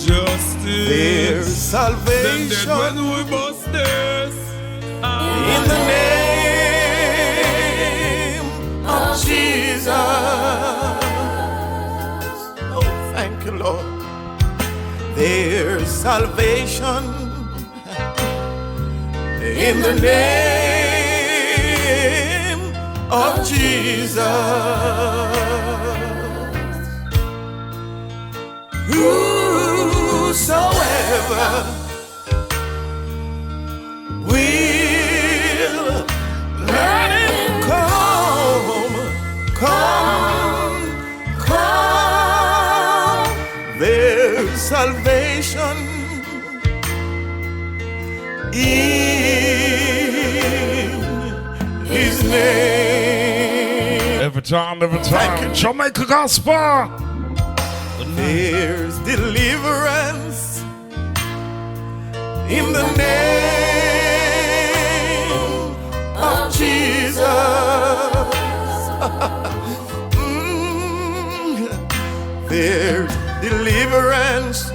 justice. There's salvation when we bust this. In the name of Jesus. Oh, thank you, Lord. There's salvation in the name of Jesus. Whosoever will let him come. There's salvation in his name. Every time. Jamaica Gospel. There's deliverance in the name of Jesus. There's deliverance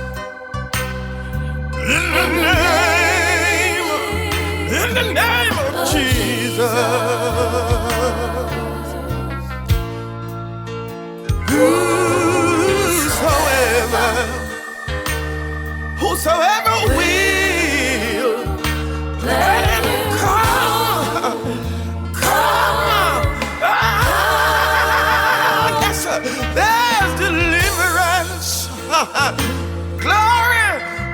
in the name of Jesus. Whosoever will let him come. Yes, sir. There's deliverance. Glory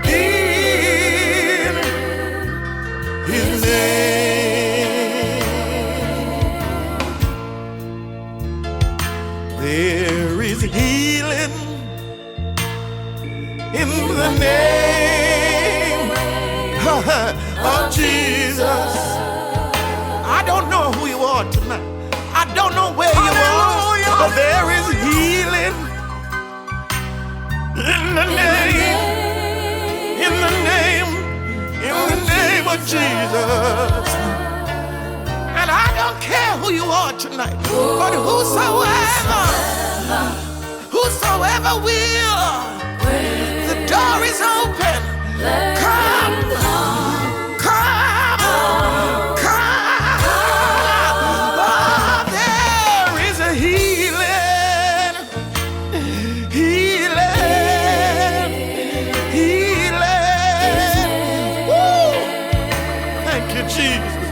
in his name. There is healing in the name of Jesus. I don't know who you are tonight. I don't know where you are, but there is healing in the name of Jesus. And I don't care who you are tonight, but whosoever will, the door is open. Come. Oh, there is a healing. Woo. Thank you, Jesus.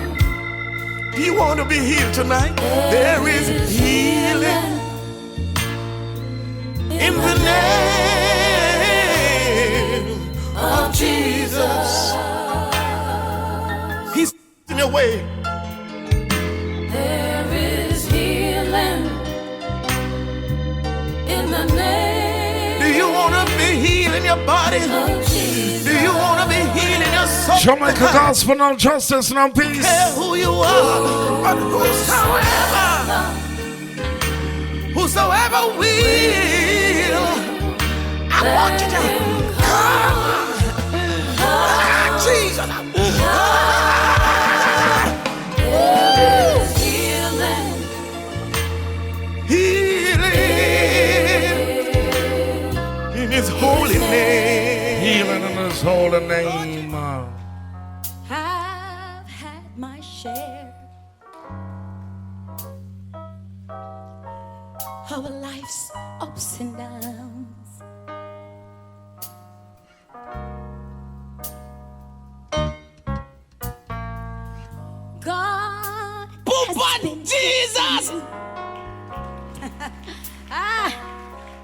Do you want to be healed tonight? There is healing in the name of Jesus. He's in your way. There is healing in the name. Do you want to be healed in your body? Do you want to be healed in your soul? Jamaica Gospel, no justice, no peace. I don't care who you are, but whosoever will, I want you to come. Jesus. Healing in his holy name. Healing in his holy name. I've had my share of life's ups and downs. God has been Jesus.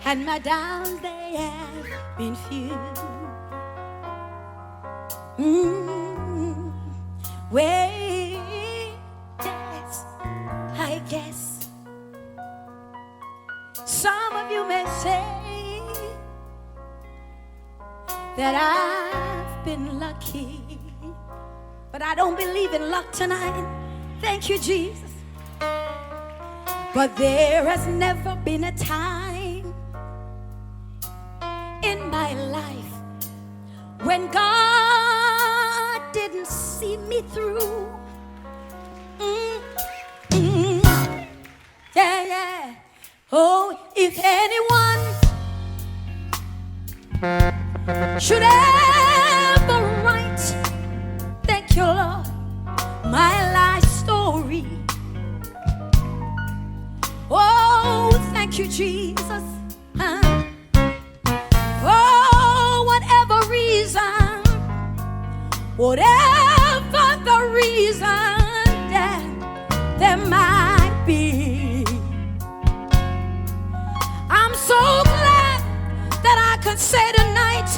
And my downs, they have been few. Wait, yes, I guess some of you may say that I've been lucky, but I don't believe in luck tonight. Thank you, Jesus. But there has never been a time in my life when God didn't see me through. Yeah. Oh, if anyone should ever write, thank you, Lord, my life story. Oh, thank you, Jesus. For whatever reason, whatever the reason that there might be, I'm so glad that I could say tonight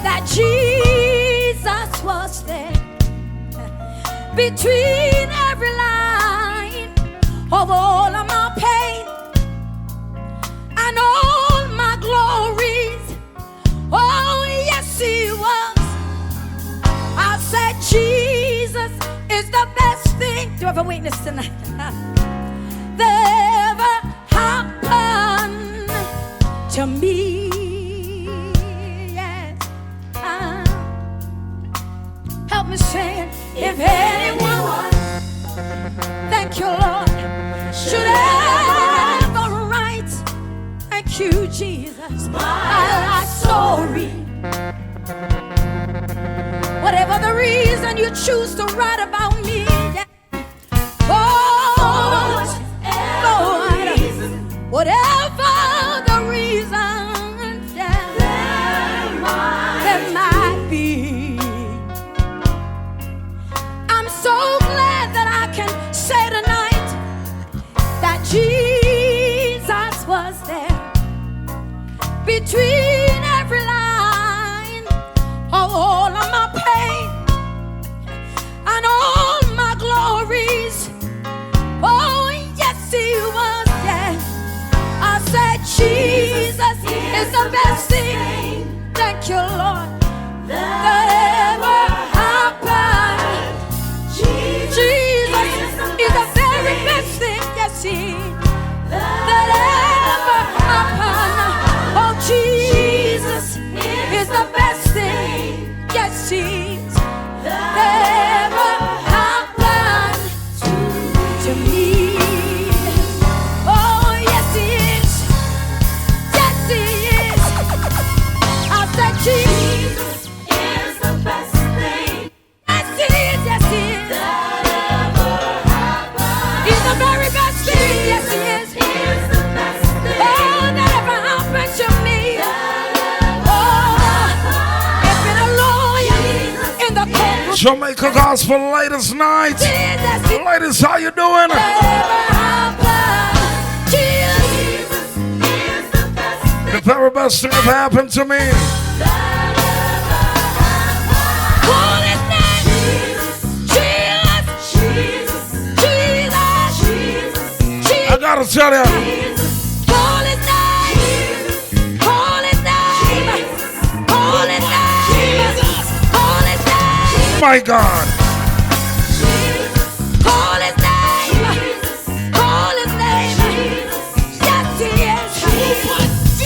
that Jesus was there between every line of all of my pain and all my glories. Oh, yes, he was. I said Jesus is the best thing. Do you have a witness tonight? That ever happened to me. Yes. Help me say it. If anyone, thank you, Lord, should ever write, thank you, Jesus, my life story. Whatever the reason you choose to write about me, yeah. Oh, whatever the reason, yeah, there might be. I'm so glad that I can say tonight that Jesus was there between every line of all of my pain and all my glories. Oh, yes, he was there. I said Jesus is the best thing, thank you, Lord, that ever happened. Jesus is the very best thing, yes, he that ever happened. Oh, Jesus is the best thing, yes, he's that ever happened to me. Oh, yes, he is. Yes, he is. I said Jesus is the best thing. Yes, he is. Yes, he is. That ever happened. He's the very best thing. Yes, he is. He is the best thing. Oh, that ever happened to me. Jamaica Gospel latest night. Ladies, how you doing? The very best thing ever happened to me. I gotta tell you. My God. Call his name. Call his name. Yes, he is.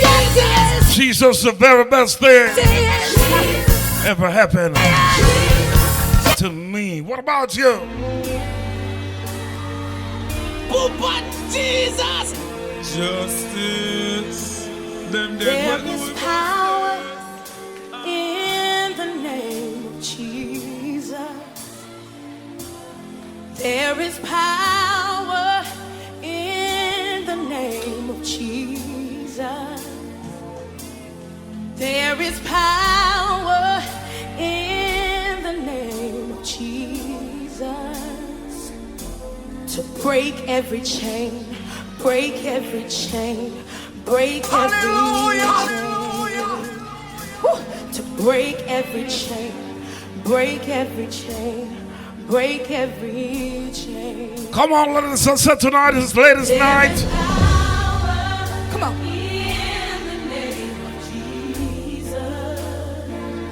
Yes, he is. Jesus, the very best thing ever happened to me. What about you? But Jesus. Justice. There is power in the name of Jesus. There is power in the name of Jesus. There is power in the name of Jesus to break every chain, break every chain, break every chain. Woo. To break every chain, break every chain, break every chain. Come on, ladies and gentlemen, tonight is latest night. Come on. In the name of Jesus.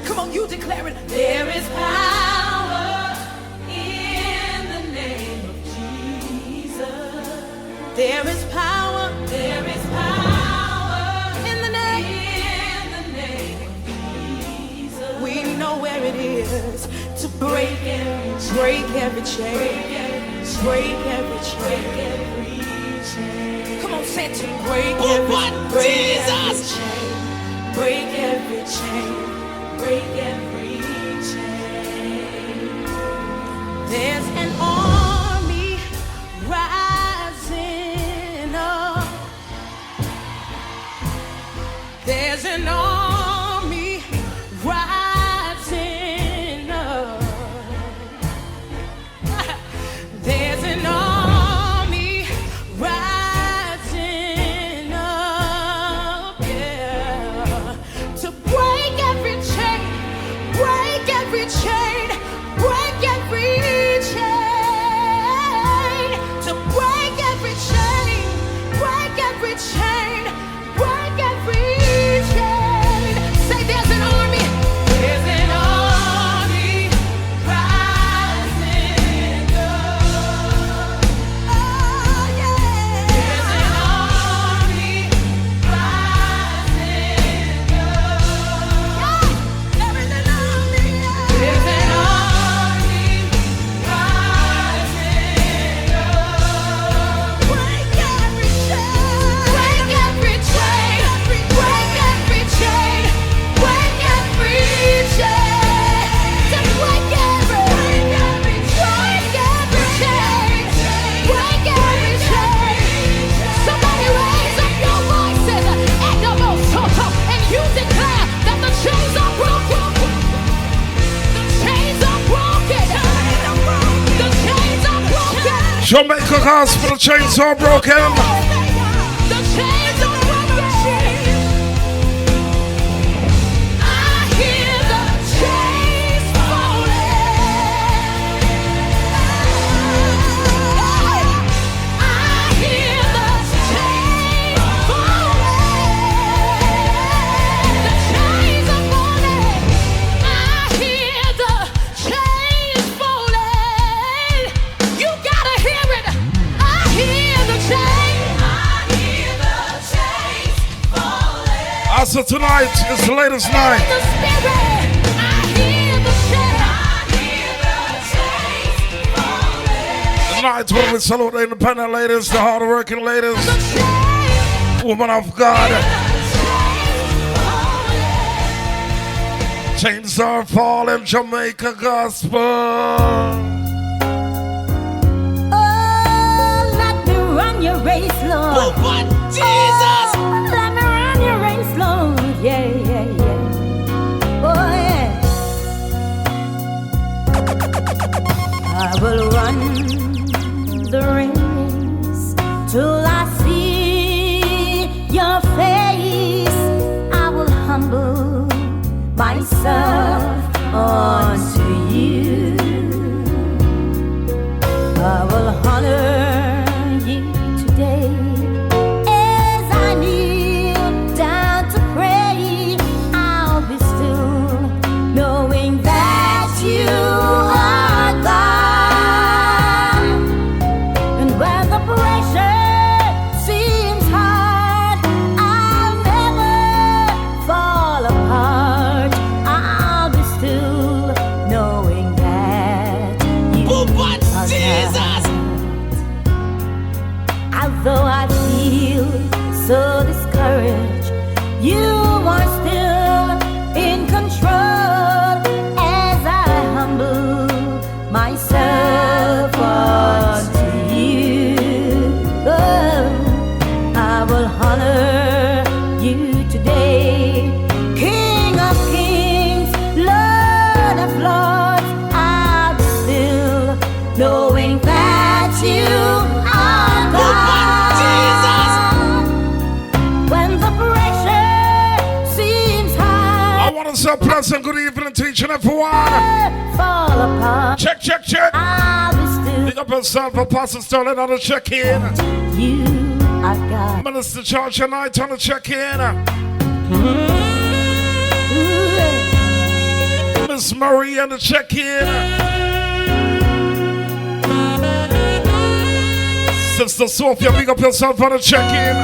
Come on, you declare it. There is power in the name of Jesus. There is power. There is power in the name. In the name of Jesus. We know where it is to break every chain. Break every chain. Come on, say it to me. Break every chain. Break every chain. There's an army rising up. There's an army rising up, yeah, to break every chain, break every chain, break every chain, to break every chain, break every chain, break every chain. Say there's an army, there's an army rising up. Oh yeah, there's an army rising up. There is an army, there's an army rising up. Break every chain, break every chain, break every chain, break every chain, to break every chain, break every chain. Somebody raise up your voices and the most and you declare that the chains are broken. The chains are broken. The chains are broken. Jamaica Gospel, chains are broken. The chains are broken. I hear the chains falling. I hear the chains falling. The chains are falling. I hear the chains falling. You gotta hear it. I hear the chains. I hear the chains falling. As of tonight, it's the latest night. The spirit. I hear the chains. I hear the chains falling. Tonight when we salute the independent ladies, the hard-working ladies, The chains. women of God. The chains falling. Chains are falling, Jamaica Gospel. Oh, let me run your race, Lord. But Jesus, Oh, let me run your race, Lord. Yeah, yeah, yeah. Oh, yeah. I will run the race till I see your face. I will humble myself unto you. I will honor you today as I kneel down to pray. I'll be still, knowing that you are God. And when the pressure seems hard, I'll never fall apart. I'll be still, knowing that you but are Jesus. God. Although I feel so discouraged, you are still in control as I humble myself unto you. Oh, I will honor you today, King of Kings, Lord of Lords. I'll be still, knowing that you are God. When the pressure seems I hard, want to say a pleasant good evening to each and every one. fall apart. Check, check, check. I'll be still, Pick up yourself, Apostle Sterling on the check-in. you are God. Minister George and I on the check-in. Ooh, Miss Marie on the check-in. Sister Sophia, pick up yourself on the check-in.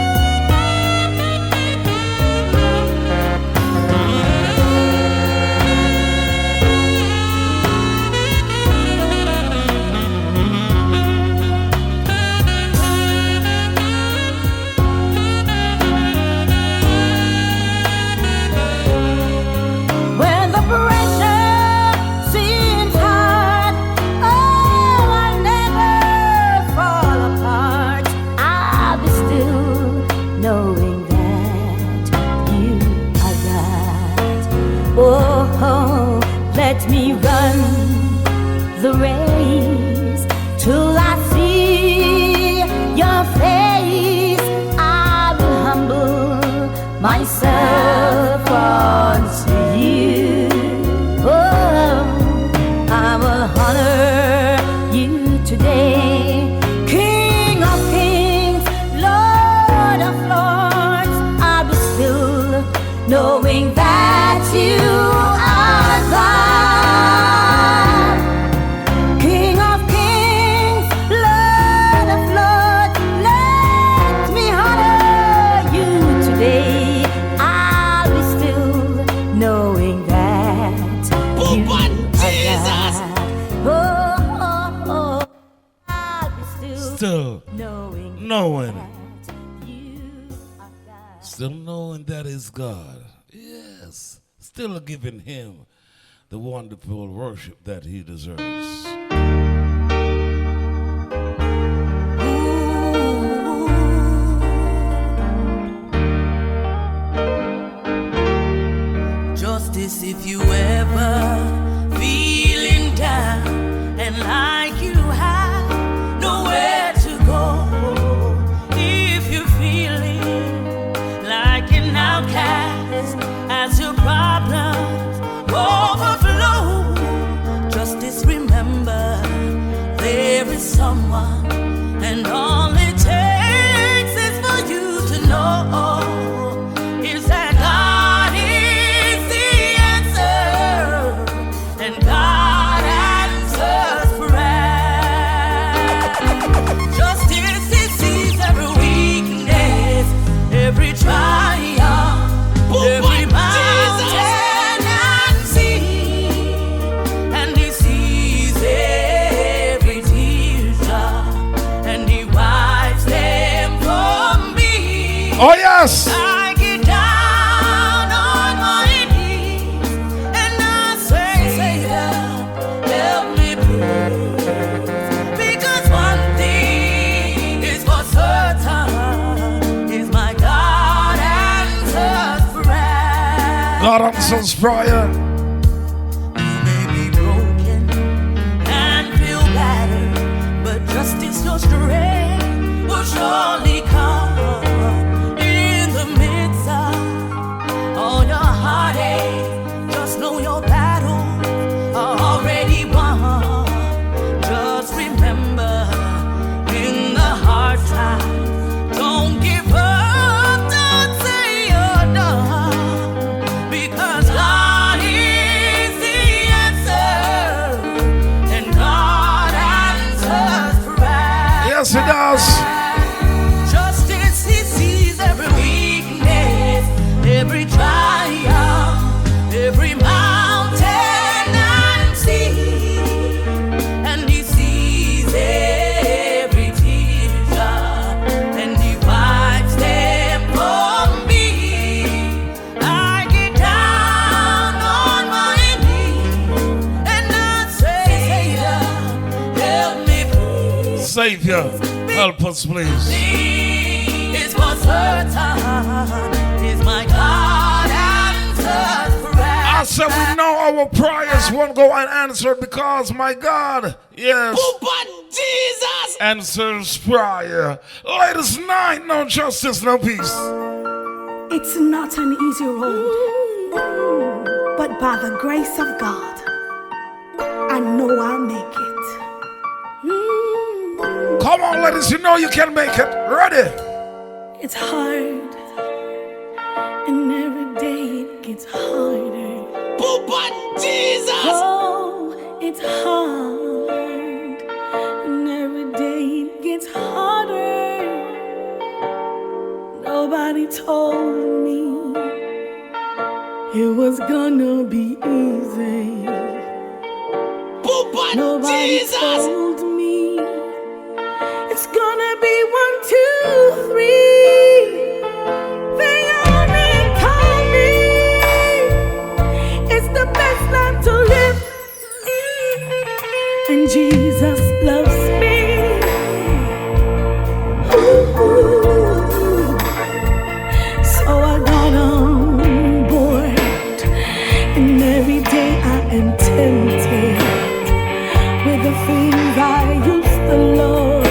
when the pressure seems hard, oh, I'll never fall apart. I'll be still, Oh, let me run the race till I see your face. I will humble myself unto you. Oh, I will honor you today. King of kings, Lord of lords, I will still knowing that you are God. King of kings, Lord of lords, let me honor you today. I'll be still knowing that you are Jesus! God. Oh, I'll be Still knowing. that you are God. Still knowing that is God. Yes. Still giving him the wonderful worship that he deserves. Justice, if you ever feeling down and like you have nowhere to go, if you're feeling like an outcast as your problems overflow, justice, remember there is someone, and all it takes is for you to know is that God is the answer, and God answers prayer. Justice, it sees every weakness, every triumph, every mountain and sea, and he sees every teardrop, and he wipes them for me. Oh, yes. I get down on my knees and I say, Savior, help me please. Because one thing is for certain, is my God answers prayer. God answers prayer. You may be broken and feel battered, but justice, your strength will surely come in the midst of all your heartache. Just know your battles are already won. Just remember, in the hard times, don't give up, don't say you're done, because God is the answer, and God answers prayer. Yes, he does. Justice, he sees every weakness, every triumph, every mountain and sea, and he sees every teardrop, and he wipes them for me. I get down on my knees and I say, Savior, help me please. Savior, help us, please. Is for certain, is my God answers prayer. I said we know our prayers won't go unanswered because my God, yes, Jesus! answers prayer. Ladies, night, no justice, no peace. It's not an easy road, but by the grace of God, I know I'll make it. Come on, ladies, you know you can make it. Ready? It's hard, and every day it gets harder. Jesus! Oh, it's hard, and every day it gets harder. Nobody told me it was gonna be easy. Nobody Jesus! told me it's gonna be 1, 2, 3. They only told me it's the best life to live, and Jesus loves me. Ooh. So I got on board, and tempted with the things I used to love.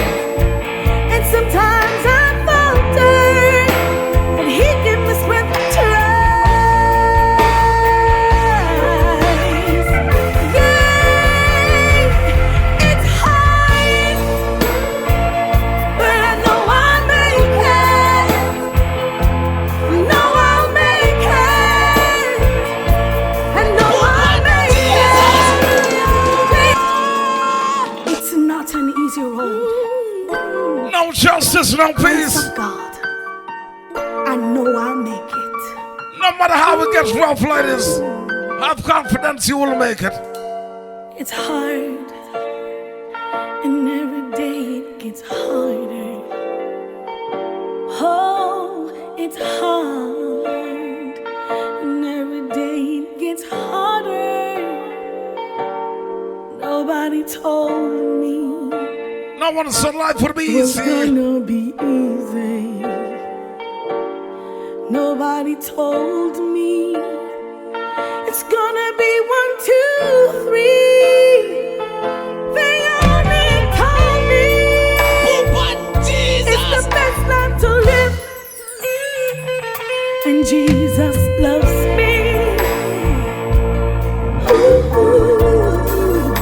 And sometimes I falter, but He gives me strength to rise. Yeah, it's hard, but I know I'll make it. Know I'll make it. I know I'll make it. It's not an easy road. No justice, no peace. Of God, I know I'll make it. No matter how it gets rough, ladies, have confidence you will make it. It's hard, and every day it gets harder. Oh, it's hard, and every day it gets harder. Nobody told me No one said life would be it's easy. gonna be easy. Nobody told me it's gonna be 1, 2, 3. They only told me But it's the Jesus. best life to live. And Jesus loves me. Ooh.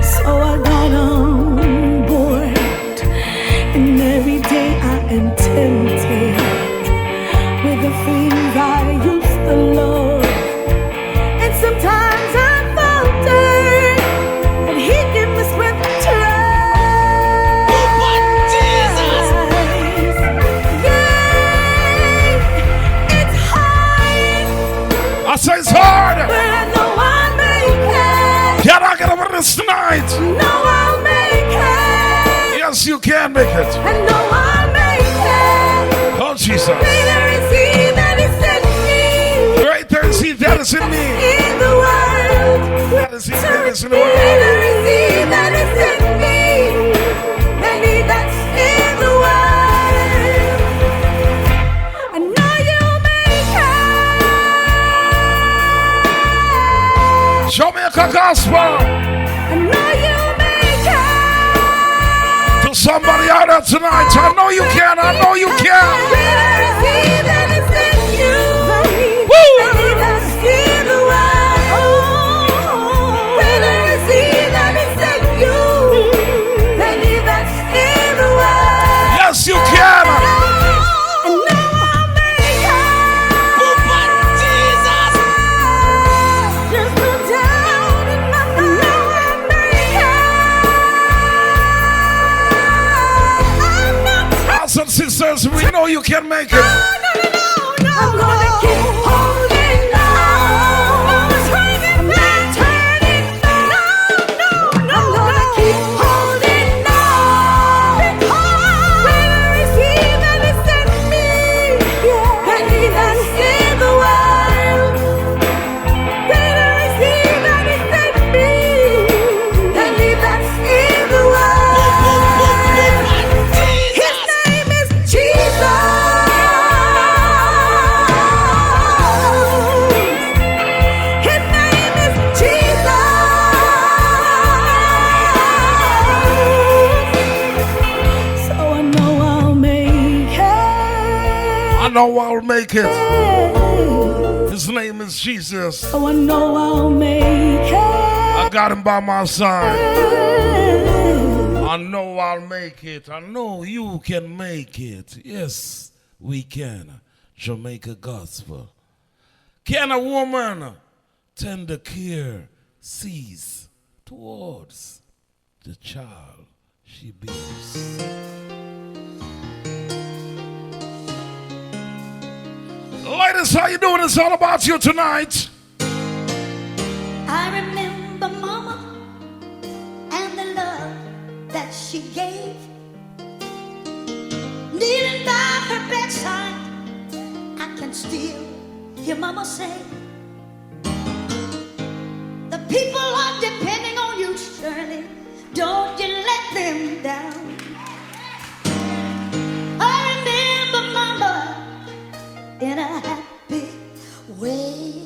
So I got on board, and every day I am tempted with the things I used to love. And sometimes I falter, but He gives me strength to rise. But Jesus. Yeah, it's hard, I say it's hard. but I know I'll make it. Can I get over this tonight? Know I'll make it. Yes, you can make it. I know I'll make it. Oh, Jesus. Greater is He that is in me Greater is He that is in me. in the world. That is He that is in the world. Greater is He that is in me than he that's in the world. I know you'll make it. Jamaica Gospel. I know you'll make it. To somebody out there tonight, I know you can. I know you can. Greater is He that is in you than he that's in the world. Greater is He that is in you than he that's in the world. Yes, you can. I know I'll make it. But Jesus. There's no doubt in my mind. I'll make it. Brothers and sisters, we know you can make it. I'm gonna keep holding on. I'm not turning back. I'm gonna keep holding on. Greater is He that is in me than he that's in the world. Greater is He that is in me than he that's in the world. His name is Jesus. His name is Jesus. So I know I'll make it. I know I'll make it. His name is Jesus. So I know I'll make I it. got Him by my side. I know I'll make it. I know you can make it. Yes, we can. Jamaica Gospel. Can a woman tender care cease towards the child she bears? Ladies, how you doing? It's all about you tonight. I remember Mama and the love that she gave. Kneeling by her bedside, I can still hear Mama say, the people are depending on you, Shirley. Don't you let them down. I remember Mama in a happy way.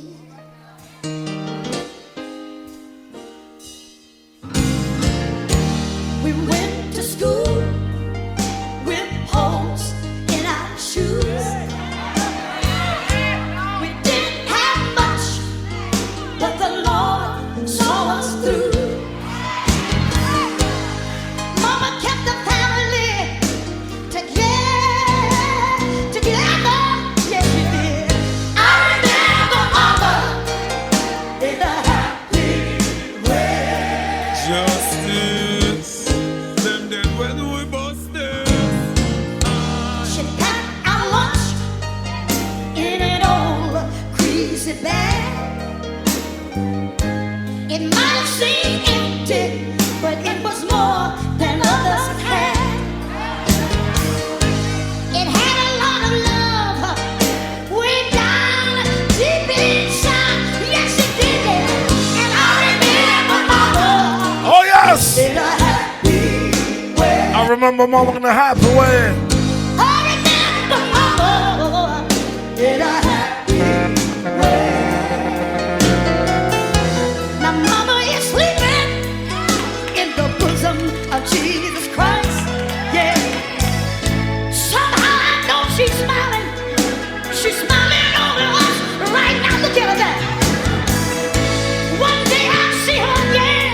it bad. It might have seemed empty, but it was more than others had. It had a lot of love way down deep inside. Yes, it did. And I remember Mama. Oh, yes. In a happy way. I remember Mama in a happy way. I remember Mama in a happy way. Now Mama is sleeping in the bosom of Jesus Christ. Yeah. Somehow I know she's smiling. She's smiling over us right now. Look at her there. One day I'll see her again.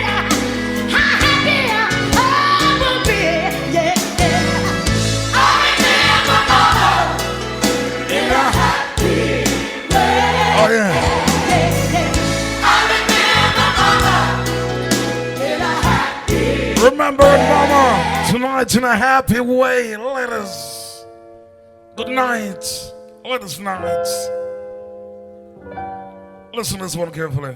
How happy I will be. Yeah, yeah. I remember Mama in a happy way. Oh, yeah. Yeah, yeah. I remember Mama in a happy way. Remembering Mama tonight in a happy way. Let us. Good night. Let us night. Listen to this one carefully.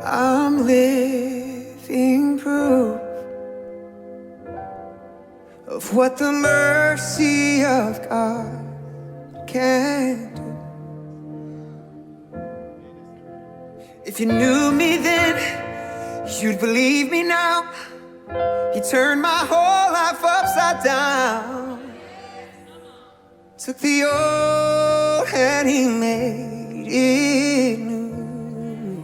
I'm living proof of what the mercy of God can do. If you knew me then, you'd believe me now. He turned my whole life upside down. Took the old and he made it new.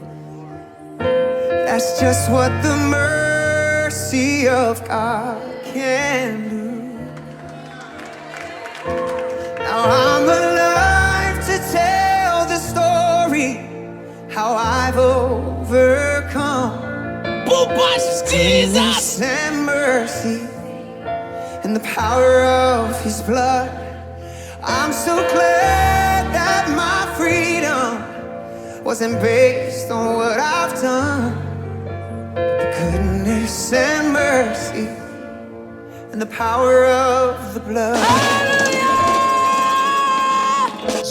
That's just what the mercy of God can do. Now I'm alive to tell the story, how I've overcome. Pupas Jesus. Grace and mercy and the power of his blood. I'm so glad that my freedom wasn't based on what I've done. The goodness and mercy and the power of the blood.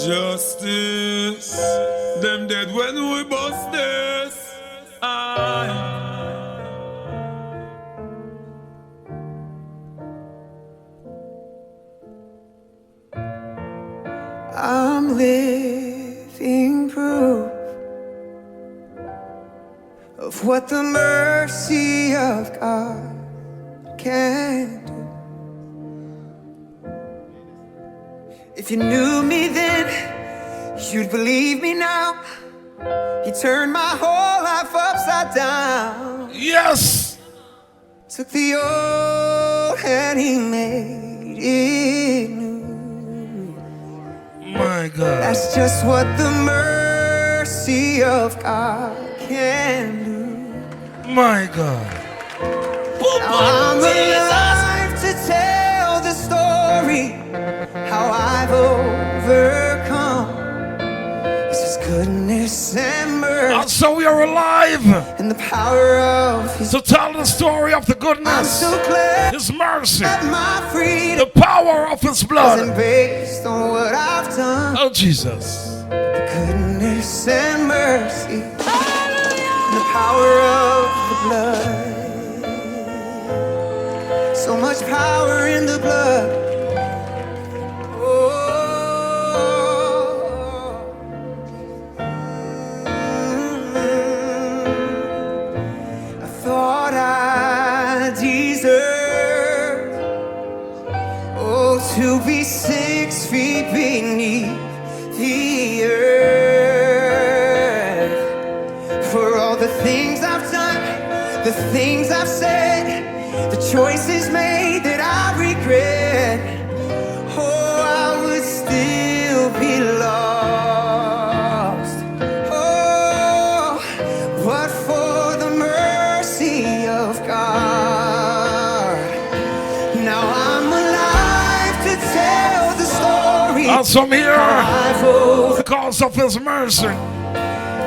Justice, them dead when we bust this. I'm living proof of what the mercy of God can do. If you knew me then, you'd believe me now. He turned my whole life upside down. Yes. Took the old and he made it new. My God. That's just what the mercy of God can do. My God. I'm alive to tell the story, how I've overcome. It's his goodness and mercy. So we are alive. And the power of his. So tell the story of the I'm goodness, so glad his mercy, that my freedom the power of his blood. wasn't based on what I've done. Oh, Jesus. The goodness and mercy and the power of the blood. So much power in the blood. Oh, I thought I deserved, oh, to be 6 feet beneath the earth. For all the things I've done, the things I've said, the choices made that I regret, oh, I would still be lost. Oh, but for the mercy of God, now I'm alive to tell the story. Awesome here. I've overcome. Because of his mercy,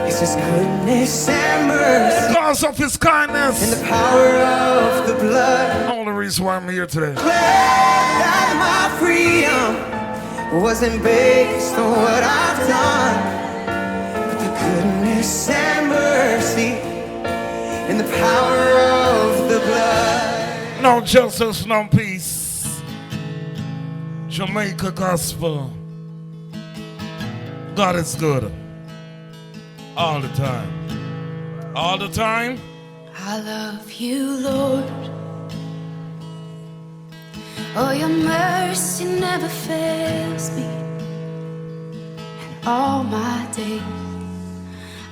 It's his goodness and mercy because of his kindness, and the power of the blood. only reason why I'm here today. That my freedom wasn't based on what I've done, but the goodness and mercy and the power of the blood. No justice, no peace. Jamaica gospel. God is good. All the time. All the time. I love you, Lord. Oh, your mercy never fails me. And all my days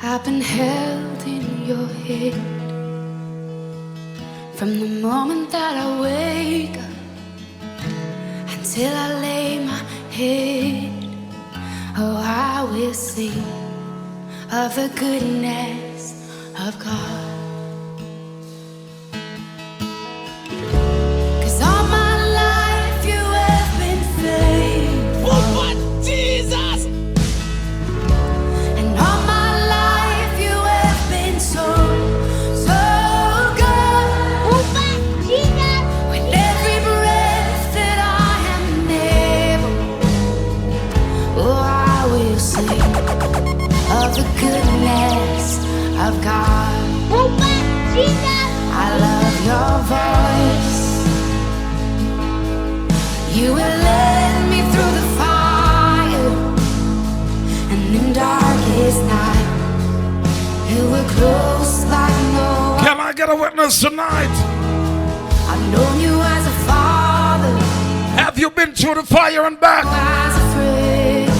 I've been held in your hand. From the moment that I wake up until I lay my head, oh, I will sing of the goodness of God. 'Cause all my life you have been faithful. Oh, but Jesus. And all my life you have been so, so good. Oh, but Jesus. With every breath that I am able, oh, I will sing of the goodness of God. Oh, but Jesus. I love your voice. You will lead me through the fire, and in darkest night, you were close like no one. Can I get a witness tonight? I've known you as a father, Have you been through the fire and back? as a friend.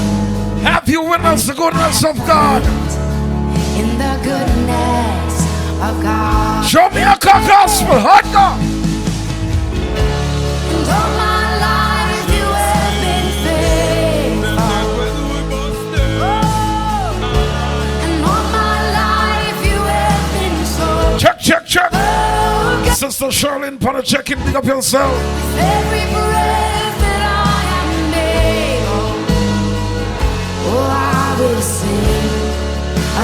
Have you witnessed the goodness of God? In the goodness of God. Show me a gospel. Hot dog. And all my life you have been faithful. When we busted. And all my life you have been so Check, check, check. good. Sister Charlene, put a check in, pick up yourself. Every breath that I am able, oh, I will sing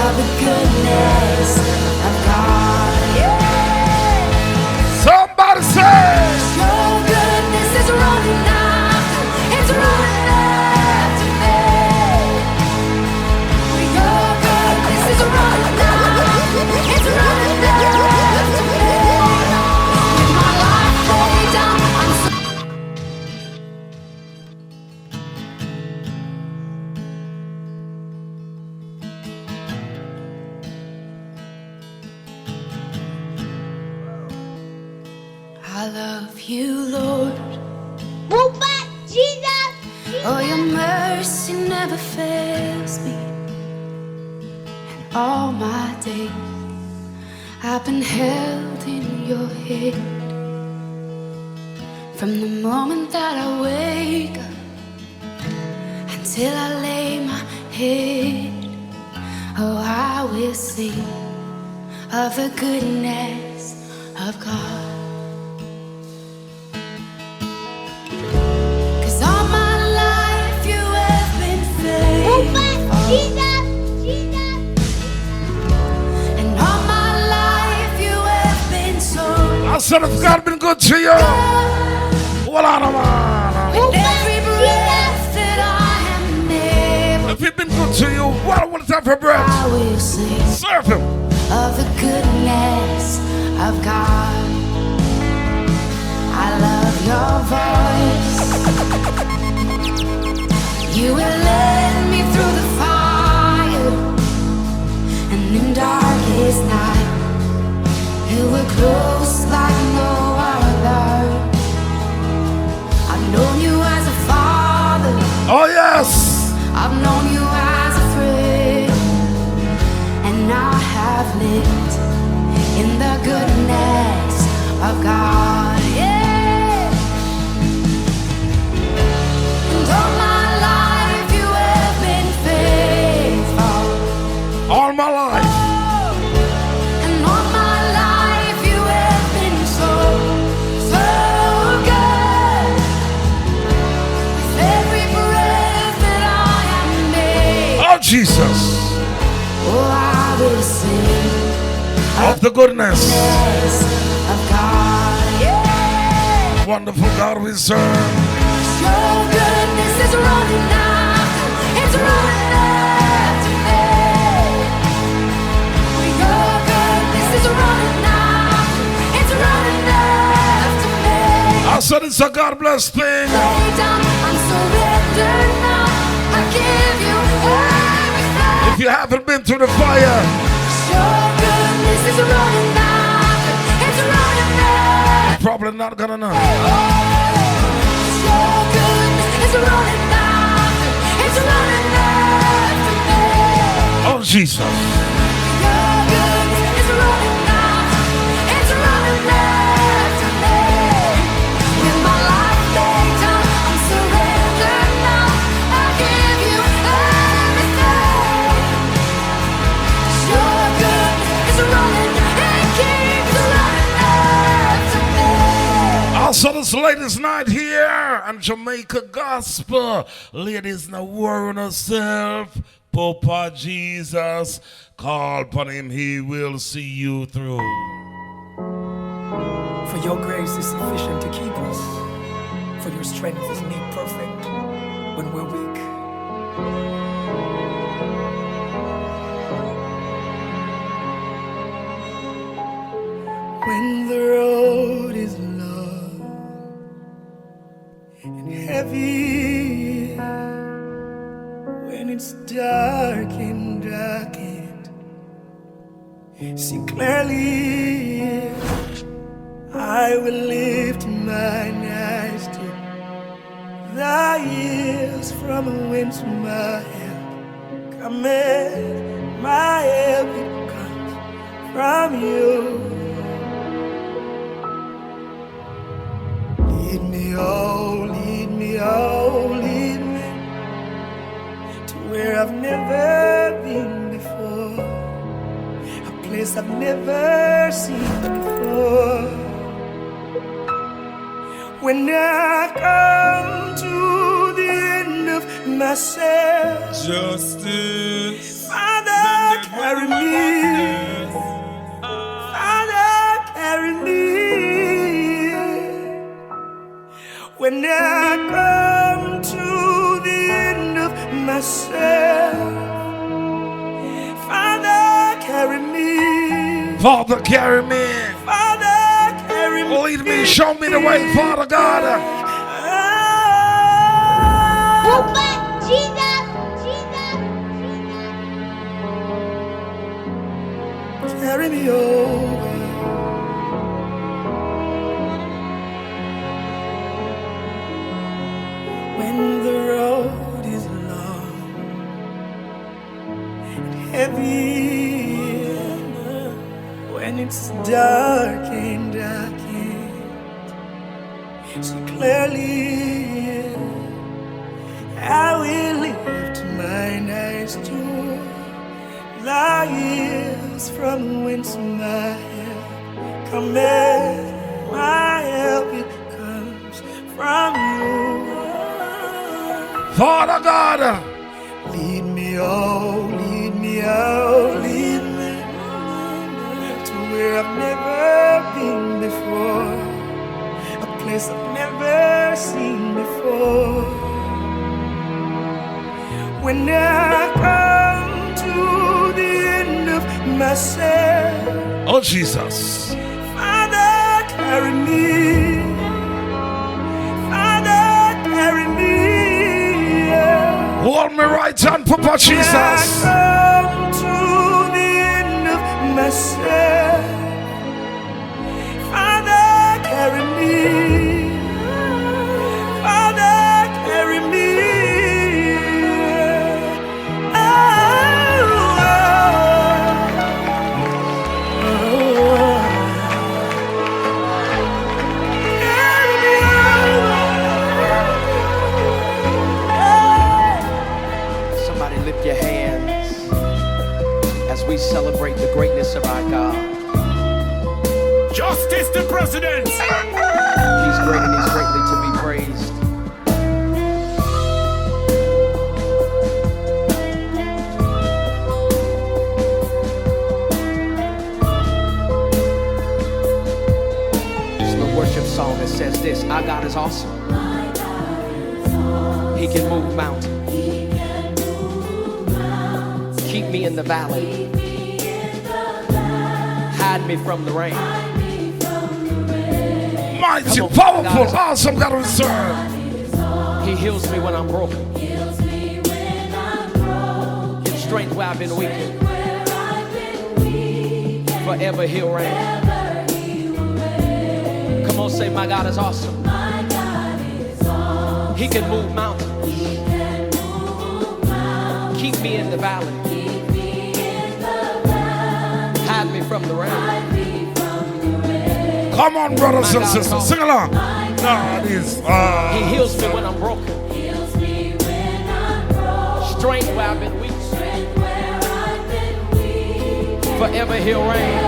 of the goodness of God. Yeah. Somebody say, Your goodness is running after, it's running after me. Your goodness is running after, it's running after me. With my life laid down, I'm so I love you, Lord. Oh, but Jesus. Oh, your mercy never fails me. And all my days I've been held in your hand. From the moment that I wake up until I lay my head, oh, I will sing of the goodness of God. 'Cause all my life you have been Oh, but faithful. Jesus. Jesus. And all my life you have been so I said, if God been good to you, well, I don't know. Oh, with every but breath that I am able, If he been good to you, what will it have for breath? I will sing Serve him. of the goodness of God. I love your voice. You will lead me through the fire, and in darkest night, you were close like no other. I've known you as a father, Oh, yes. I've known you as a friend, and I have lived in the goodness of God. Yeah. And all my life you have been faithful. All my life. And all my life you have been so, so good. With every breath that I am able, Oh, Jesus. oh, I will sing Of the goodness. of God. Yeah. wonderful God we serve. Your goodness is running after, it's running after me. Your goodness is running after, it's running after me. I said it's a God bless thing. Lay down, I'm surrendered now. I give you everything. If you haven't been through the fire, Your goodness is running after, it's running after. probably not gonna know. Your goodness is running after, it's running after me. Oh, Jesus. Your goodness is running after, it's running after me. With my life laid down, I'm surrendered now. I give you everything. Your goodness is running, it keeps running after me. Also, this ladies' night here on Jamaica Gospel. Ladies, now worrying herself. Papa Jesus, call upon him, he will see you through. For your grace is sufficient to keep us. For your strength is made perfect when we're weak. When the road is long and heavy, when it's dark and darkened, see clearly, I will lift mine eyes to the hills from whence my help cometh. My help it comes from you. Lead me, oh, lead me, oh, lead me to where I've never been before, a place I've never seen before. When I come to the end of myself, Justice. Father, carry me. Father, carry me. When I come to the end of myself, Father, carry me. Father, carry me. Father, carry me. Lead me, show me the way, Father God. Carry me over. When the road is long and heavy, when it's dark and darkened, see clearly, I will lift mine eyes to the hills from whence my help cometh. My help it comes from you. Father God, lead me, oh, lead me, oh, lead me to where I've never been before, a place I've never seen before. When I come to the end of myself, oh Jesus, Father, carry me. Father, carry me. hold me right hand, Papa Jesus. When I come to the end of myself, Father, carry me. Father, carry me. Lift your hands as we celebrate the greatness of our God. Justice the President. He's great and he's greatly to be praised. There's no worship song that says this: our God is awesome. He can move mountains. Keep me in the valley. Hide me from the rain. Mighty, powerful, awesome God we serve. He heals me when I'm broken. Gives strength where I've been weak. Forever he'll reign. Come on, say, my God is awesome. He can move mountains. Keep me in the valley. Hide me from the rain. Come on, brothers and sisters, sing along. God is He heals me when I'm broken. Strength where I've been weak. Forever he'll reign.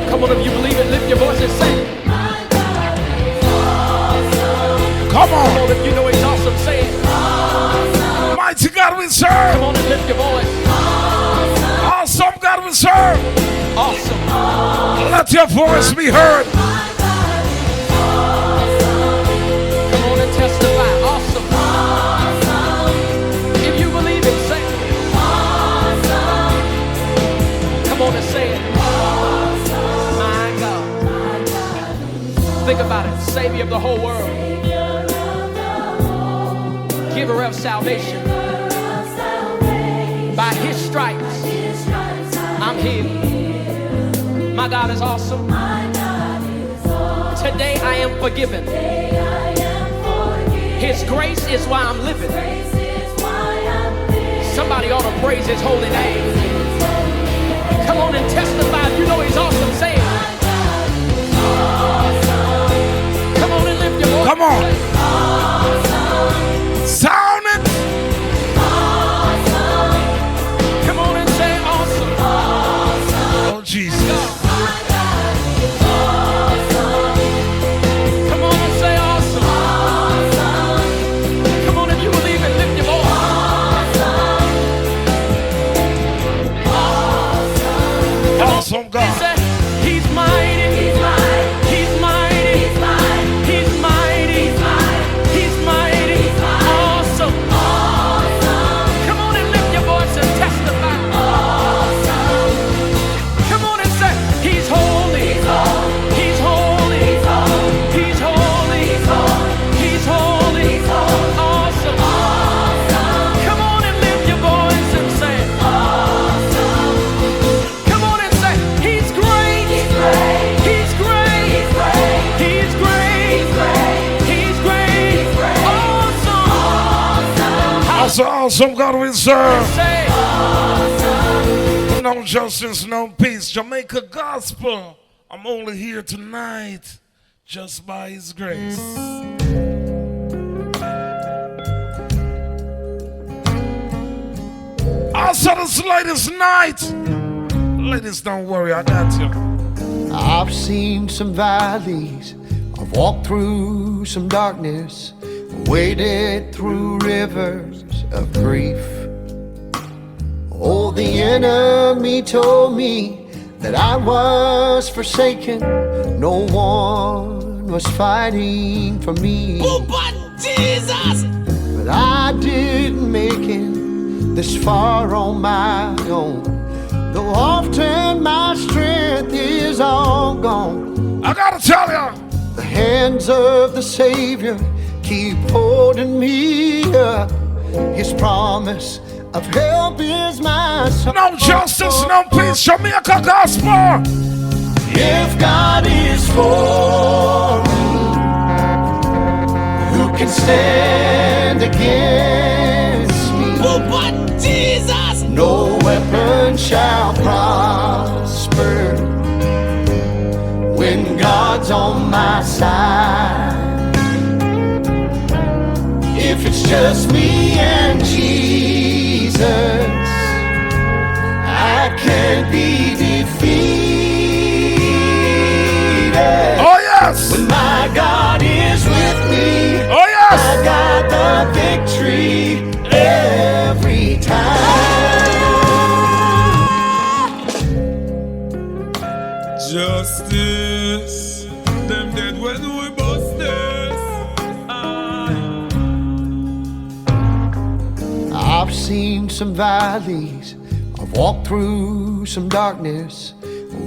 Come on, if you believe it, lift your voice and say it. Come on. Come on, if you know he's awesome, say it. Mighty God we serve. Come on and lift your voice. Awesome God we serve. Awesome. Let your voice be heard. Come on and testify. Awesome. If you believe it, say it. Come on and say it. My God. Think about it. Savior of the whole world. Giver of salvation. By his stripes, I'm healed. My God is awesome. Today I am forgiven. His grace is why I'm living. Somebody ought to praise his holy name. Come on and testify. If you know he's awesome, say it. Come on and lift your voice. Come on. Sound it. Come on and say awesome. Oh, Jesus. Come on and say awesome. Come on, if you believe it, lift your voice. Awesome God. Say, he's mighty. He's mighty. He's mighty. He's mighty. He's mighty. He's mighty. He's mighty. Awesome. Awesome. Come on and lift your voice and testify. Awesome. Come on and say, he's holy. He's holy. He's holy. He's holy. He's holy. He's holy. He's holy. Awesome. Awesome. Come on and lift your voice and say, awesome. Come on and say, he's great. He's great. He's great. He's great. He's great. He's great. He's great. He's great. Awesome. Awesome. Awesome God we serve. Say, awesome. No justice, no peace. Jamaica Gospel. I'm only here tonight just by his grace. Also this latest night. Ladies, don't worry, I got you. I've seen some valleys, I've walked through some darkness, waded through rivers of grief. Oh, the enemy told me that I was forsaken, no one was fighting for me. Oh, but Jesus! But I didn't make it this far on my own, though often my strength is all gone. I gotta tell you, The hands of the Savior keep holding me up. His promise of help is my song. no justice, no peace. Jamaica Gospel. If God is for me, who can stand against me? Oh, but Jesus! No weapon shall prosper when God's on my side. If it's just me and Jesus, I can't be defeated. Oh, yes. When my God is with me, Oh, yes. I got the victory every time. Justice, seen some valleys, I've walked through some darkness,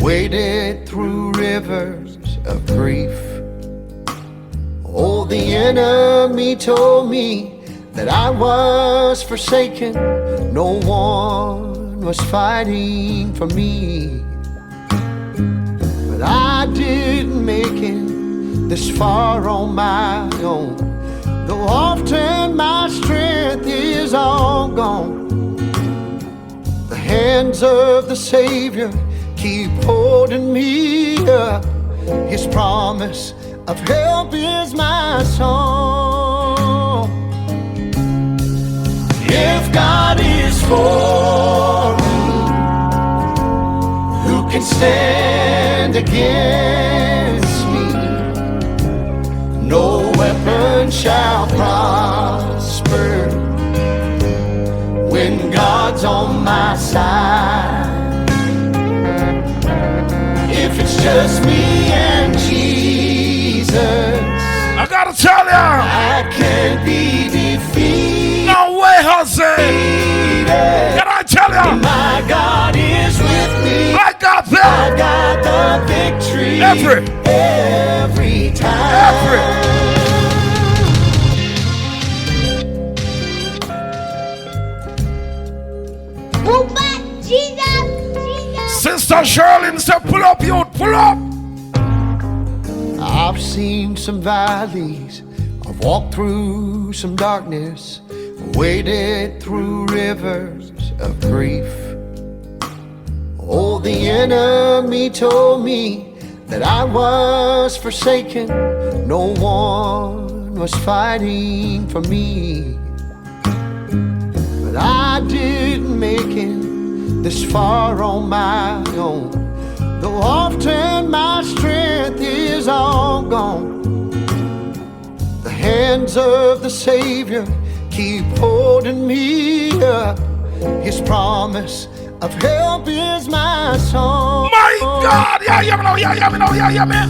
waded through rivers of grief. Oh, the enemy told me that I was forsaken, no one was fighting for me. But I didn't make it this far on my own, though often my strength is all gone. The hands of the Savior keep holding me up. His promise of help is my song. If God is for me, who can stand against me? No weapon shall prosper when God's on my side. If it's just me and Jesus, I gotta tell ya, I can't be defeated. no way, Jose. Can I tell ya? My God is with me. I got that. I got the victory Every time. Move back, Jesus, Jesus. Sister Shirley said, pull up, you, pull up. I've seen some valleys, I've walked through some darkness, waded through rivers of grief. Oh, the enemy told me that I was forsaken, no one was fighting for me. But I didn't make it this far on my own, though often my strength is all gone. The hands of the Savior keep holding me up. His promise of help is my song. My God, yeah, yeah, no, yeah, yeah, no, yeah, yeah, man.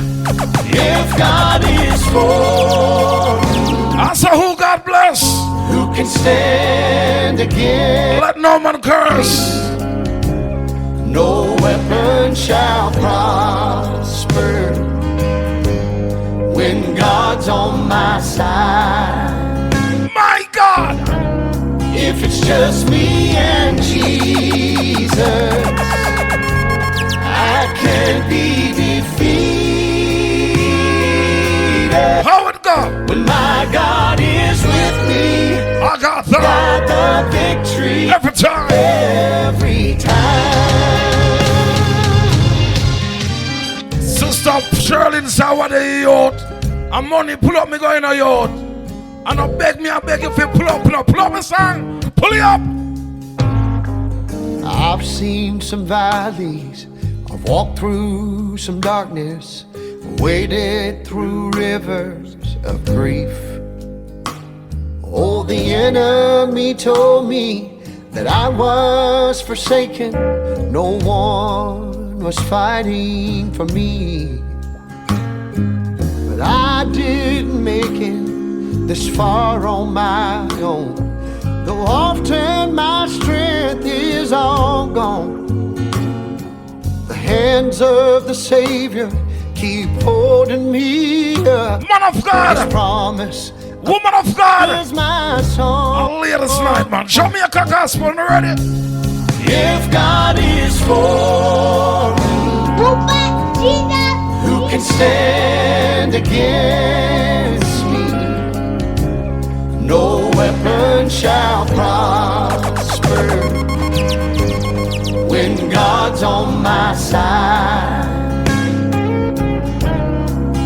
If God is for me, I say, who God bless? who can stand against? Let no man curse. No weapon shall prosper when God's on my side. My God, if it's just me and Jesus, I can't be defeated. how it go? When my God is with me, I got got that the victory every time. every time. Sister Shirley said, what the youth? And money, pull up me going on youth. And I beg you if you pull up my song. Pull it up. I've seen some valleys, I've walked through some darkness, waded through rivers of grief. Oh, the enemy told me that I was forsaken, no one was fighting for me. But I didn't make it this far on my own, though often my strength is all gone. The hands of the Savior keep holding me up. Man of God, His promise, woman of God, is my song. I'll lay this night, man. Jamaica Gospel, ready? If God is for me, Move back, Jesus. who can stand against me? No weapon shall prosper when God's on my side.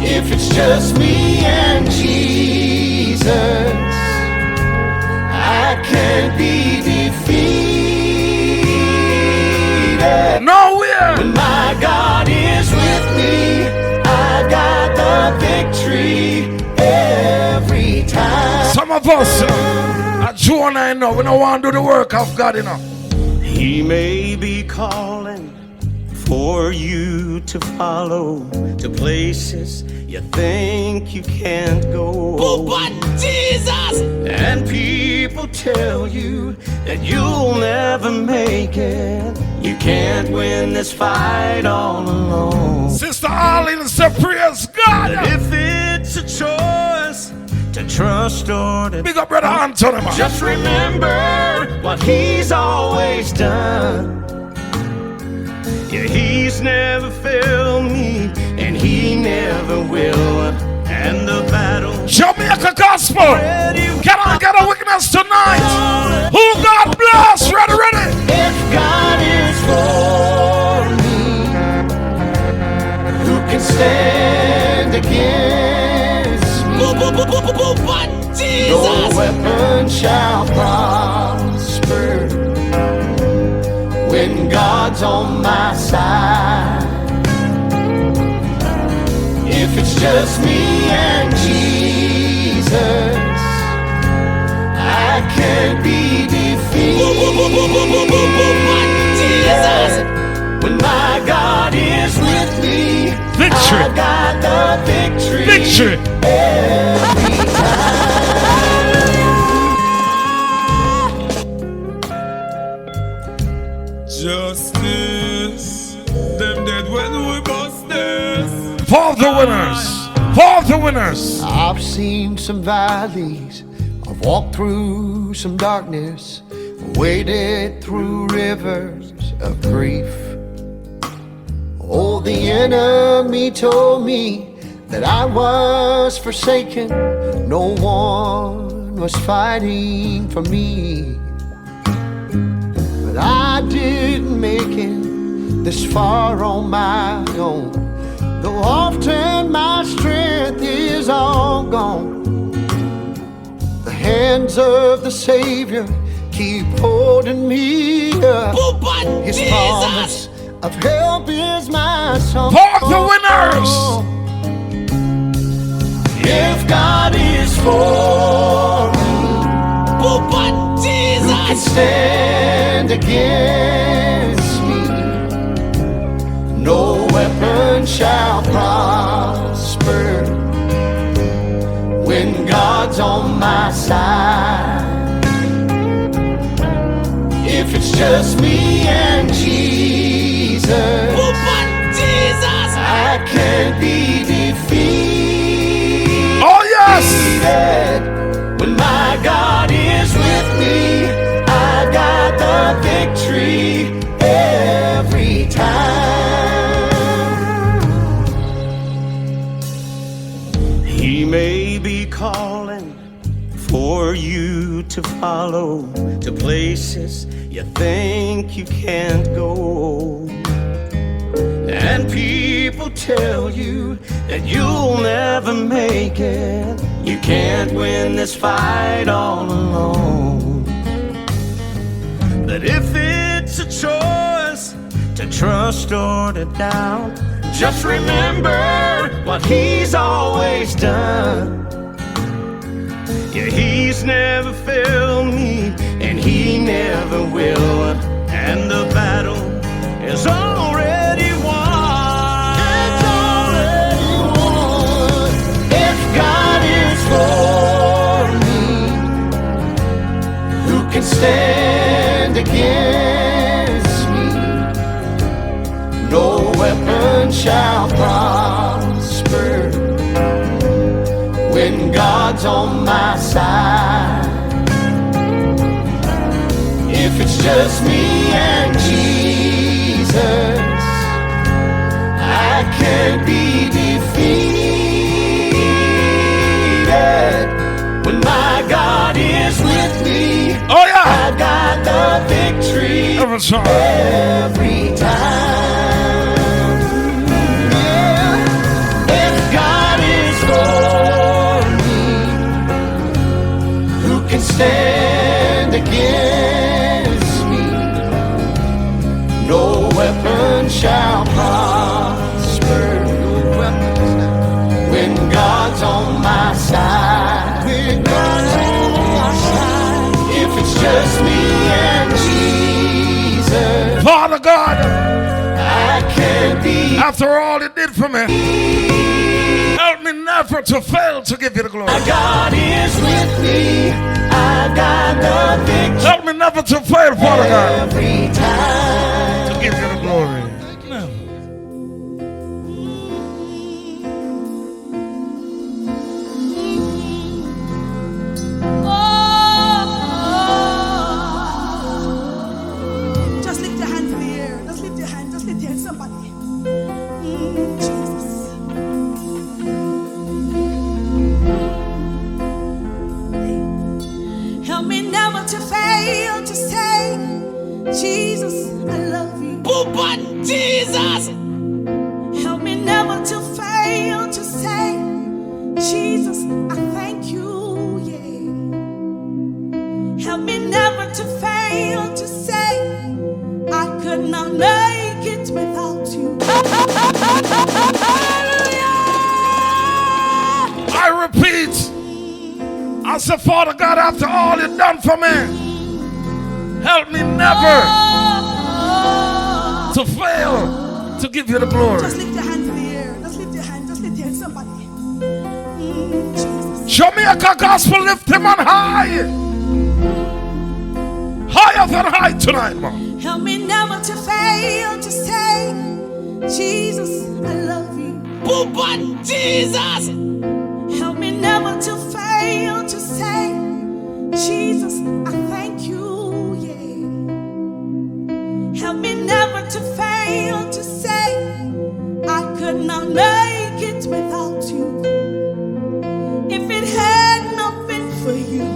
If it's just me and Jesus, I can't be defeated. Nowhere. When my God is with me, I got the victory every time. Some of us, at June I know, we don't want to do the work of God, you know. He may be calling for you to follow to places you think you can't go. But Jesus! And people tell you that you'll never make it. You can't win this fight all alone. Sister Arlene said, praise God. But if it's a choice to trust or to big up brother Anthony, man. just remember what he's always done. Yeah, he's never failed me, and he never will. And the battle Jamaica Gospel. Can I get a witness tonight? Who God bless? Ready, ready. If God is for me, who can stand against me? But No Jesus! weapon shall prosper when God's on my side. If it's just me and Jesus, I can't be defeated. When my God is with me, victory. I got the victory. Victory. Every time. Justice, them dead when we bust this. For the winners. For the winners. I've seen some valleys, I've walked through some darkness, waded through rivers of grief. Oh, the enemy told me that I was forsaken, no one was fighting for me. But I didn't make it this far on my own, though often my strength is all gone. The hands of the Savior keep holding me up. His promise of help is my song. For the winners. If God is for me, But who can Jesus! stand against me? No weapon shall prosper when God's on my side. If it's just me and Jesus, But Jesus! I can't be defeated. Oh, yes. When my God is with me, I got the victory every time. He may be calling for you to follow to places you think you can't go. And people tell you that you'll never make it. You can't win this fight all alone. But if it's a choice to trust or to doubt, just remember what he's always done. Yeah, he's never failed me, and he never will. And the battle is already won. It's already won. If God is for me, who can stand against me? No weapon shall prosper when God's on my side. If it's just me and Jesus, I can't be defeated. When my God is with me, oh yeah, I got the victory every time. Yeah. If God is for me, who can stand against me? No weapon shall prosper when God's on my side. When God's on my side. If it's just me and Jesus, Father God, I can't after all you did for me. Help me never to fail to give you the glory. God is with me. I got the victory. Help me never to fail, Father God, Every time. to give you the glory. Never. Just lift your hands in the air. Just lift your hands. Just lift your hands, somebody. Jesus. Help me never to fail to say, Jesus, I love you. Pupan Jesus. Help me never to fail to say, Jesus, I thank you, yeah. Help me never to fail to say, I could not make it without you. I repeat, I say, Father God, after all you've done for me, help me never to fail to give you the glory. Just lift your hands in the air. Just lift your hands. Just lift your hands, somebody. Jesus. Jamaica gospel, lift him on high. Higher than high tonight, man. Help me never to fail to say, Jesus, I love you. Pupan Jesus. Help me never to fail to say, Jesus, I thank you, yeah. Help me never to fail to say, I could not make it without you. If it had not been for you,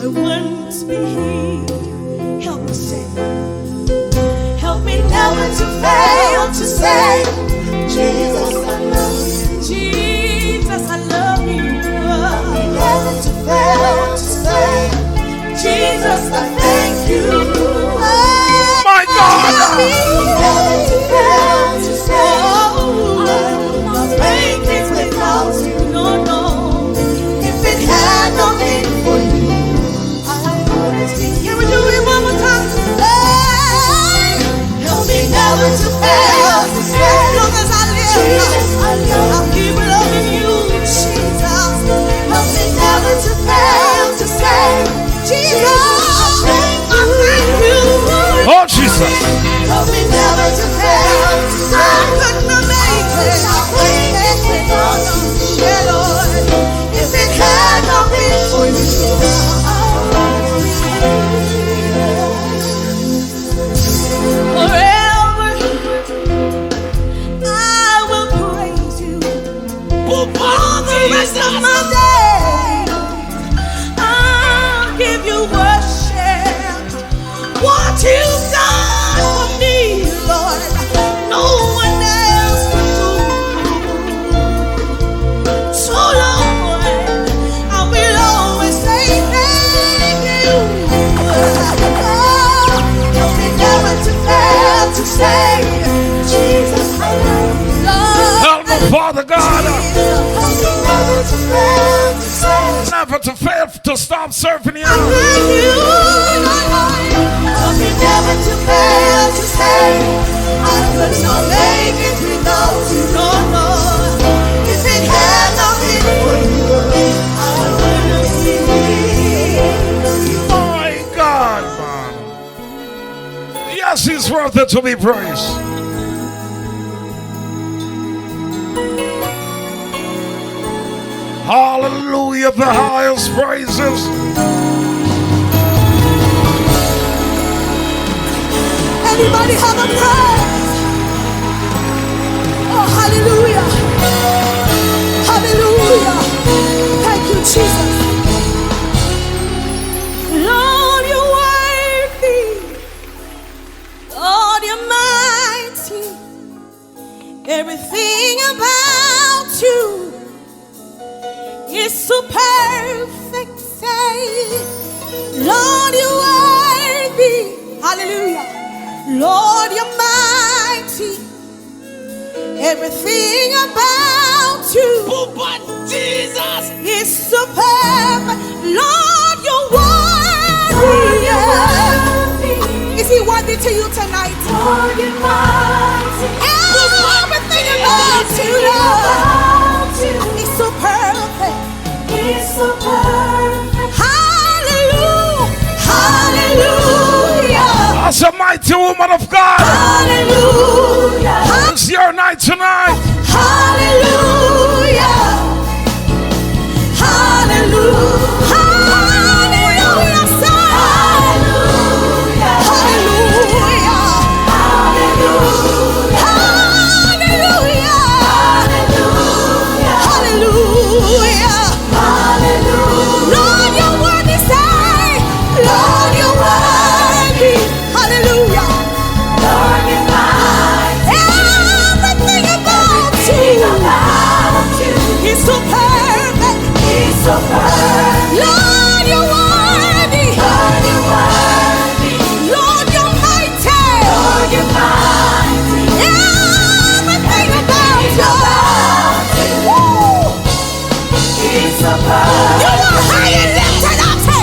I wouldn't be here. Help me say, help me never to fail to say, Jesus, I love you. Jesus, I love you. Help me never to fail to say, Jesus, I thank you. My God! Help me never to fail to say, I will not make it without you. No, no. If it had not been for you, I wouldn't be here. Can we do it one more time? Hey, help me never to fail to say, as long as I live, Jesus, I'll keep loving you, Jesus. Help me never to fail to say, Jesus, I thank you. Oh, Jesus. Help me never to fail to say, I could not make it. Yeah, Lord. If it had not been for you, forever I will praise you. All the rest of my days, I'll give you worship. What you've done for me, Lord, no one else can do. So Lord, I will always say thank you. Help me never to fail to say, Jesus, I love you. Lord, Help me, Father God, help me never to fail to say, never to fail to stop serving you. I thank you. Help me never to fail to say, I could not make it without you. No, no. If it had not been for you, I wouldn't be here. My God, man. Yes, he's worthy to be praised. Hallelujah, the highest praises. Anybody have a praise? Oh, hallelujah. Hallelujah. Thank you, Jesus. Lord, you're worthy. Lord, you're mighty. Everything about you is so perfect. Say, Lord, you're worthy. Hallelujah. Lord, you're mighty. Everything about you, Pupan Jesus. is so perfect. Lord, you're worthy. Is he worthy to you tonight? Lord, you're mighty. He's so perfect. He's so perfect. Hallelujah. Hallelujah. As a mighty woman of God. Hallelujah. It's your night tonight. Hallelujah. Hallelujah. Hallelujah. Hallelujah. Hallelujah. Hallelujah. Hallelujah. Hallelujah. Lord, your word is high. Lord, your word is hallelujah. Lord, you're mighty. Everything about you. He's so perfect. He's so perfect. Lord, you're worthy. Lord, you're worthy. Lord, you're mighty. Lord, you're mighty. Everything about you. Woo. He's so perfect. You are high and lifted up. Say,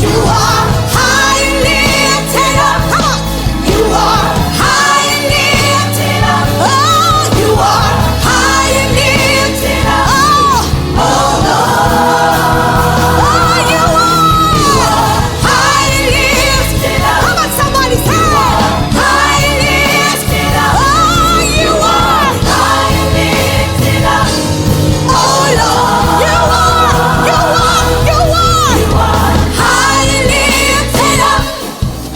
you are high and lifted up. Come on. You are high and lifted up. Oh, you are high and lifted up. Oh, Lord. Oh, you are high and lifted up. Come on, somebody say, high and lifted up. Oh, you are high and lifted up. Oh, Lord. You are high and lifted up.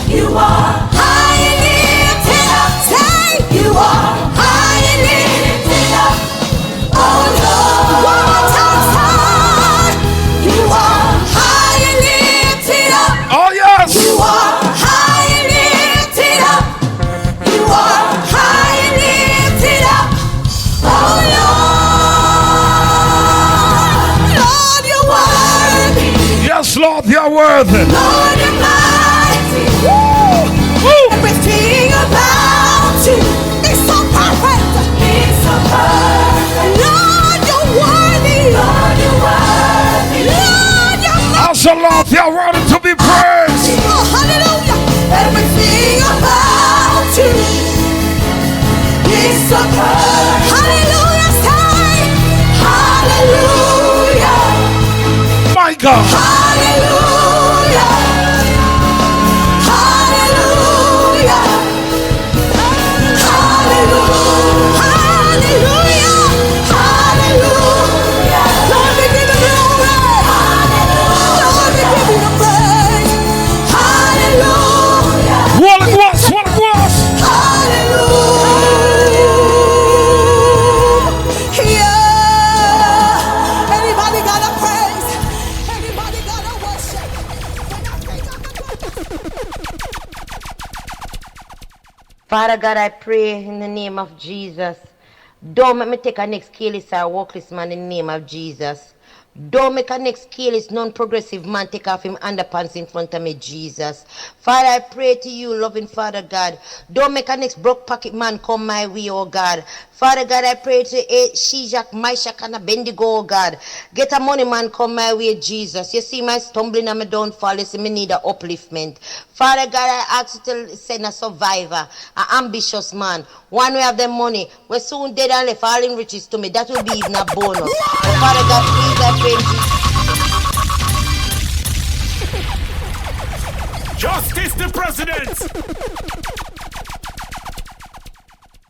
You are high and lifted up. Say, you are high and lifted up. Oh Lord, one more time, say, you are high and lifted up. Oh yes. You are high and lifted up. You are high and lifted up. Oh Lord, Lord, you're worthy. Yes, Lord, you're worthy. Lord, you're mighty. Woo. Everything about you is so perfect. It's so perfect. Lord, you're worthy. Lord, you're worthy. Lord, you're mighty. Also, Lord, you're worthy to be praised. Oh, hallelujah. Everything about you is so perfect. Hallelujah. Say, hallelujah. My God. Hallelujah. Hallelujah. Hallelujah. Hallelujah. Hallelujah. Lord, we give you glory. Hallelujah. Lord, we give you the praise. Hallelujah. What it was. Hallelujah. Yeah. Anybody got a praise? Anybody got a worship? Father God, I pray in the name of Jesus. Don't make me take a next careless or workless man in the name of Jesus. Don't make a next careless, non-progressive man take off him underpants in front of me, Jesus. Father, I pray to you, loving Father God. Don't make a next broke pocket man come my way, oh God. Father God, I pray to Shijak, Meshach, and Abednego, oh God. Get a money man come my way, Jesus. You see my stumbling and my downfall. You see me need a upliftment. Father God, I ask you to send a survivor, an ambitious man. One way of them money, we're soon dead and left all in riches to me. That will be even a bonus. But Father God, please, I pray in Jesus. Justice the President!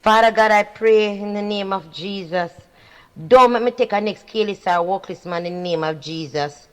Father God, I pray in the name of Jesus. Don't make me take a next careless or workless man in the name of Jesus.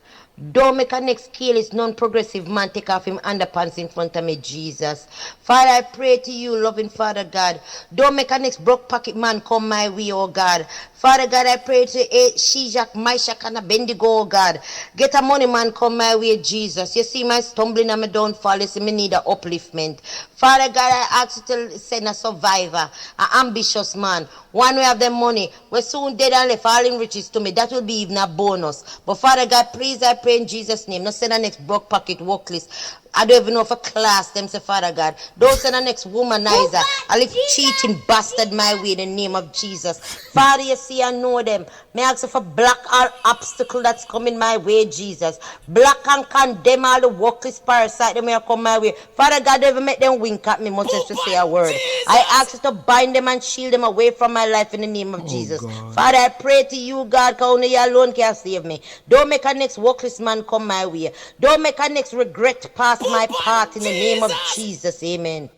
Don't make a next careless, non-progressive man take off him underpants in front of me, Jesus. Father, I pray to you, loving Father God. Don't make a next broke pocket man come my way, oh God. Father God, I pray to Shijak, Meshach, and Abednego, oh God. Get a money man come my way, Jesus. You see my stumbling and my downfall. You see me need a upliftment. Father God, I ask you to send a survivor, an ambitious man. One way of them money, we're soon dead and left all in riches to me. That will be even a bonus. But Father God, please, I pray in Jesus' name. Not send a next broke pocket workless. I don't even know if a class them say, Father God. Don't send the next womanizer. I live cheating bastard my way in the name of Jesus. Father, you see, I know them. May I ask you for block all obstacle that's coming my way, Jesus. Block and condemn all the workless parasite that may come my way. Father God, never make them wink at me much as to say a word. I ask you to bind them and shield them away from my life in the name of Jesus. God. Father, I pray to you, God, because only you alone can save me. Don't make a next workless man come my way. Don't make a next regret pass my path in the name of Jesus. Amen.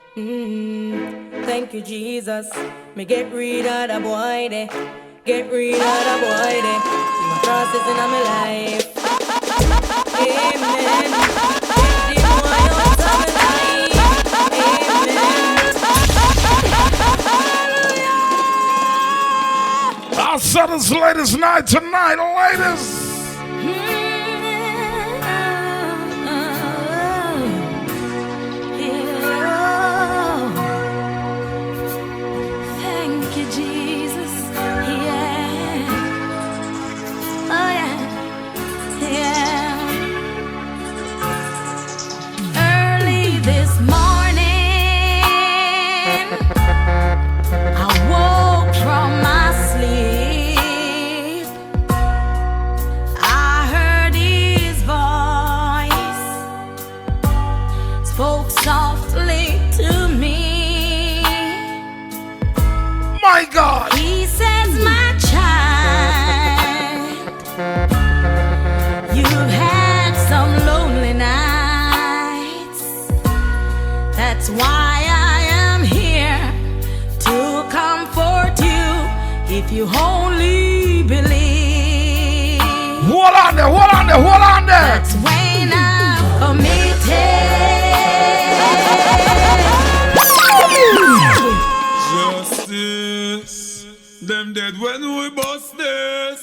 Thank you, Jesus. Me get rid of the boy there. Get rid of the boy there. My process in my life. Amen. Get the boy out of my life. Amen. I'll set this ladies' night tonight, ladies. Thank you, Jesus. Yeah. Oh, yeah. Yeah. Early this morning, I woke from my sleep. I heard his voice, spoke softly to me. My God. He says, my child, you've had some lonely nights. That's why I am here to comfort you if you only believe. Hold on there, hold on there, hold on there. That's when I'm committed. Justice. Them dead when we bust this.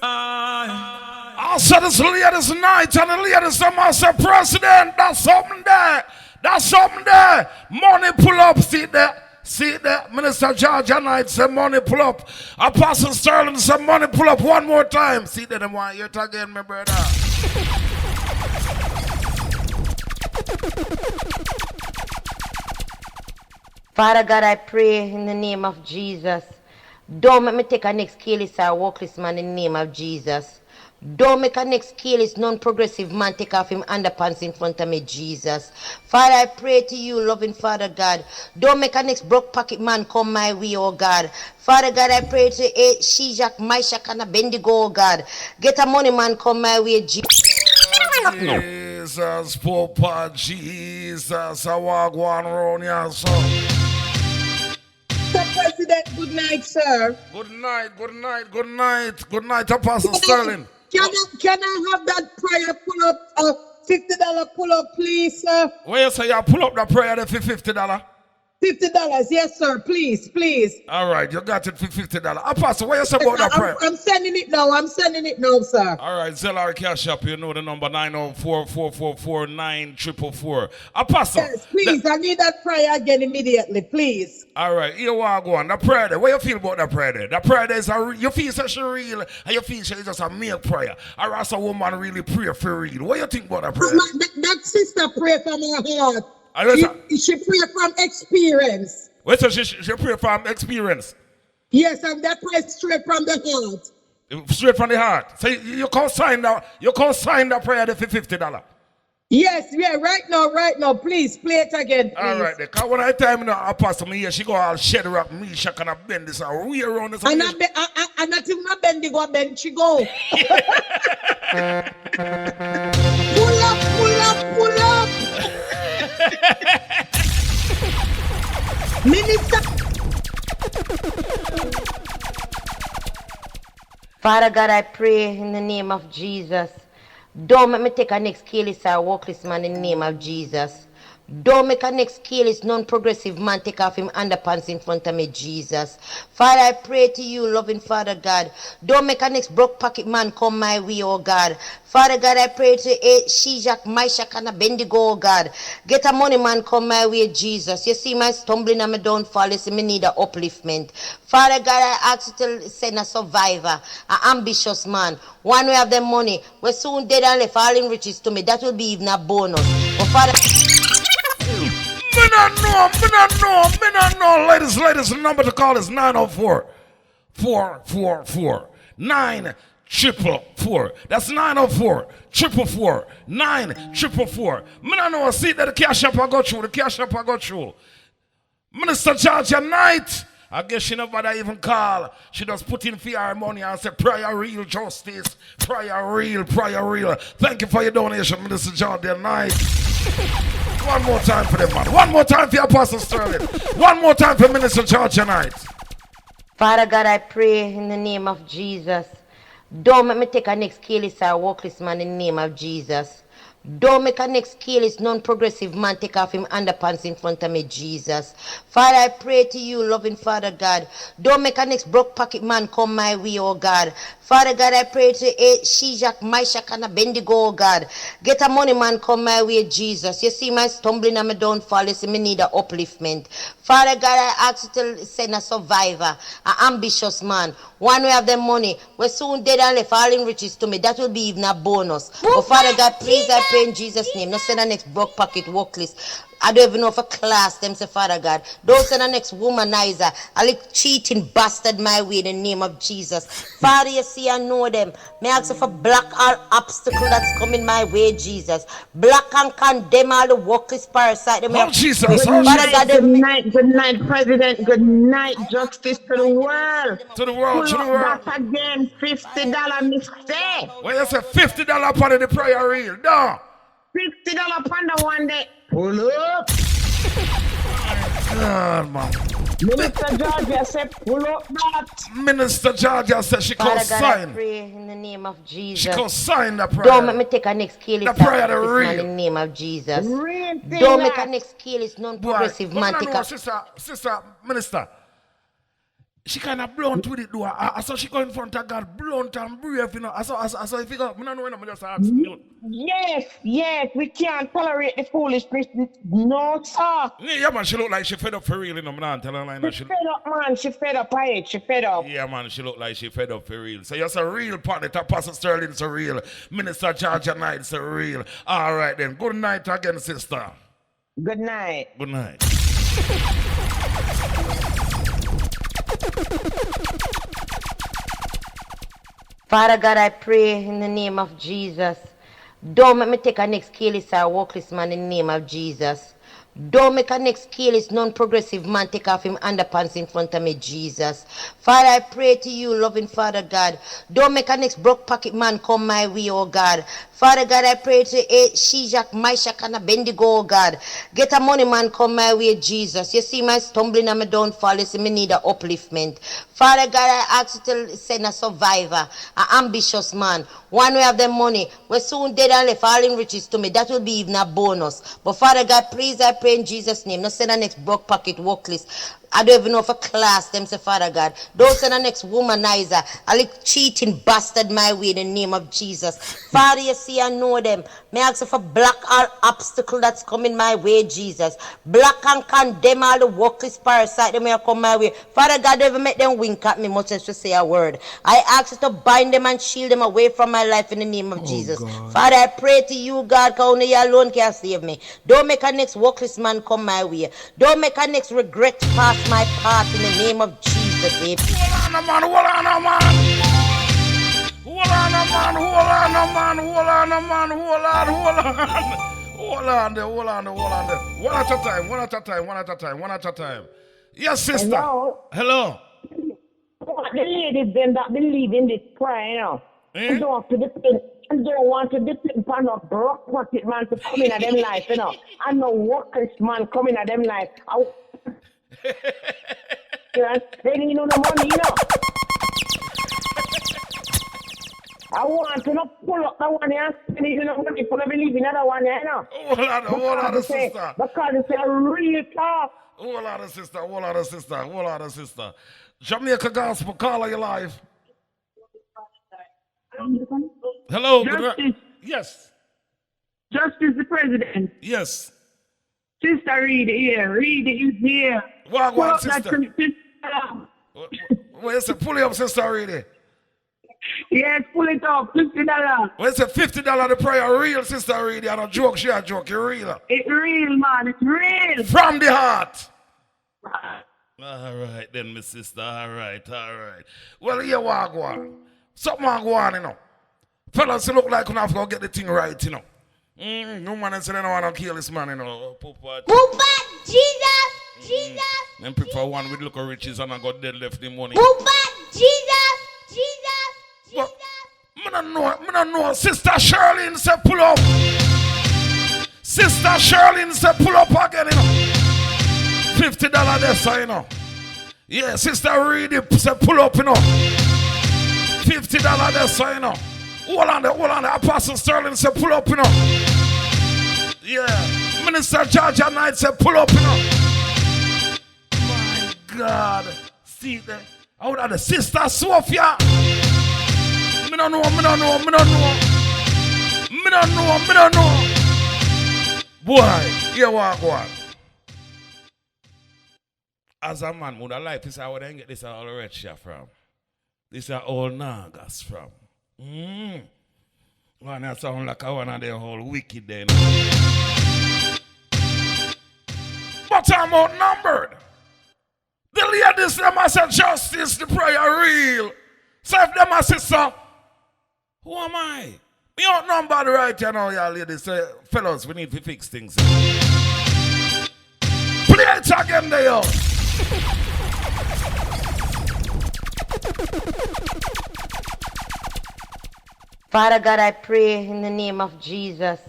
I'll set this ladies' night and the ladies of Master President. That's something there. That's something there. Money pull up, see there. See there. Minister Georgia Knight said money pull up. Apostle Sterling said money pull up one more time. See there, them want to hear it again, my brother. Father God, I pray in the name of Jesus. Don't make me take a next careless or workless man in the name of Jesus. Don't make a next careless, non-progressive man take off him underpants in front of me, Jesus. Father, I pray to you, loving Father God. Don't make a next broke pocket man come my way, oh God. Father God, I pray to Shijak, Maishak, and Bendigo, oh God. Get a money man come my way, Jesus. Jesus, Papa, Jesus, I walk one round here, so. Mr. President, good night, sir. Good night, good night, good night. Good night, Apostle Sterling. Can I have that prayer pull up, $50 pull up, please, sir? Where you say you pull up the prayer there for $50? $50, yes, sir. Please, please. All right, you got it for $50. Apostle, what you say about that prayer? I'm sending it now. I'm sending it now, sir. All right, Zelle or CashApp, you know the number 904-444-9444. Apostle. Yes, please. I need that prayer again immediately, please. All right, here we are going. The prayer there. What you feel about that prayer there? The prayer there is you feel such a real, and you feel it's just a mere prayer. Or else a woman really pray for real. What you think about that prayer? That sister pray from her heart. She pray from experience. Wait, so she pray from experience? Yes, and that pray straight from the heart. Straight from the heart. So you can't sign that prayer there for $50. Yes, yeah, right now, please, play it again, please. All right, because when I time in the apostle, me here, she go all shed rock, me, she can bend this, and we around this. And not even bend, go bend, she go. Pull up. Minister. Father God, I pray in the name of Jesus. Don't make me take a next careless or workless man in the name of Jesus. Don't make a next careless, non-progressive man take off him underpants in front of me, Jesus. Father, I pray to you, loving Father God. Don't make a next broke pocket man come my way, oh God. Father God, I pray to Shijak, Maishak, and Bendigo, oh God. Get a money man come my way, Jesus. You see my stumbling and my downfall. You see me need a upliftment. Father God, I ask you to send a survivor, an ambitious man. One way of them money. We're soon dead and left all in riches to me. That will be even a bonus. But Father... Me not know. Ladies, the number to call is 904 444 9444. That's 904 444 9444. Me not know a seat that the CashApp I go through. Minister George Knight. I guess she never even call. She just put in for her money and say, prayer real justice. Prayer real. Thank you for your donation, Minister George Knight. One more time for them, man. One more time for Apostle Sterling. One more time for Minister George tonight. Father God, I pray in the name of Jesus. Don't make me take a next careless or workless man in the name of Jesus. Don't make a next careless, non-progressive man take off him underpants in front of me, Jesus. Father, I pray to you, loving Father God. Don't make a next broke pocket man come my way, oh God. Father God, I pray to Shijak, Maishak, and Bendigo, oh God. Get a money man come my way, Jesus. You see my stumbling and my downfall. You see me need a upliftment. Father God, I ask you to send a survivor, an ambitious man. One way of them money. We're soon dead and left all in riches to me. That will be even a bonus. But Father God, please, I pray in Jesus' name. Don't send a next broke pocket workless. I don't even know if a class them say, Father God. Don't send a next womanizer, a little cheating bastard my way in the name of Jesus. Father, you see, I know them. May I ask you for block all obstacle that's coming my way, Jesus. Block and condemn all the workless parasite. Oh, Jesus. Father God, good night, President. Good night, justice to the world. To the world, Pull up that again, $50 mistake. Well, you say $50 upon the prayer reel. No. $50 upon the one day. Pull up. God, man. Minister Georgia said, pull up that. Minister Georgia said she could sign. I pray in the name of Jesus. She could sign the prayer. Don't make me take a next careless the prayer, the real. In the name of Jesus. Real Don't make a next careless, non-progressive man take a... Sister, Minister. She kind of blunt with it, though. I saw she go in front of God, blunt and brave, you know. I saw if you go, I don't know when I'm just asking you. Yes, we can't tolerate the foolishness. No, sir. Yeah, man, she look like she fed up for real, you know. Man, tell her like she fed up, man. She fed up, she fed up. Yeah, man, she look like she fed up for real. So you're a real partner. Apostle Sterling's a real. Minister George Knight's a real. All right, then. Good night again, sister. Good night. Good night. Father God, I pray in the name of Jesus. Don't make me take a next careless or workless man in the name of Jesus. Don't make a next careless, non-progressive man take off him underpants in front of me, Jesus. Father, I pray to you, loving Father God. Don't make a next broke pocket man come my way, oh God. Father God, I pray to Shijak, Maishak, and Bendigo, oh God. Get a money man come my way, Jesus. You see my stumbling and my downfall. You see me need a upliftment. Father God, I ask you to send a survivor, an ambitious man. One way of them money. We're soon dead and left all in riches to me. That will be even a bonus. But Father God, please, I pray in Jesus' name. Don't send a next broke pocket workless. I don't even know if a class them say, Father God. Don't send a next womanizer, a little cheating bastard my way in the name of Jesus. Father, you see, I know them. May I ask you for block all obstacle that's coming my way, Jesus. Block and condemn all the workless parasite that may come my way. Father God, don't even make them wink at me much as to say a word. I ask you to bind them and shield them away from my life in the name of Jesus. God. Father, I pray to you, God, because only you alone can save me. Don't make a next workless man come my way. Don't make a next regret pass my path in the name of Jesus. Hold on, man. One at a time. Yes, sister. Hello. The ladies then that believe in this prayer, you know. I don't want to depend upon a broke pocket man to come in at them life, you know. I know workers man coming at them life. You're spending on the money, you know. I want to not pull up that one here and spend it in the money for believe in other one here, you know. Hold on, sister. Because it's a real talk. Hold on, sister. Jamaica Gospel, call of your life. Hello, Justice. Yes. Justice the President. Yes. Sister Reed here. Reed is here. What, sister? Where's the pull it up, Sister Reed? Yes, pull it up, $50. Where's the $50 the prayer? Real, Sister Reed. I don't joke, she a joke. You're real. It's real, man. It's real. From the heart. All right, then, my sister. All right. Well, here we go. Something go on, you know. Fellas, look like we have to go get the thing right, you know. No man said they don't want to kill this man, you know. Poopa, Jesus. Then prefer one with look of riches and I got dead left the money. Poopa, Jesus. I don't know. Sister Sherlyn said pull up. Sister Sherlyn said pull up again, you know. $50 there, so, you know. Yeah, Sister Reedy said pull up, you know. $50 there, so, you know. Hold on the Apostle Sterling said pull up, you know. Yeah. Minister Georgia Knight said pull up, you know. My God. See there. Out of the Sister Sophia. Me don't know. Boy, here we go. As a man, would I like this? I wouldn't get this all rich from. This is all Nagas from. One that sound like one of the whole wicked then. But I'm outnumbered. The ladies, them I said justice, the prayer real. So if them I say so, who am I? Me outnumbered right here now, y'all ladies. Say, fellas, we need to fix things. Play it again there, yo. Father God, I pray in the name of Jesus.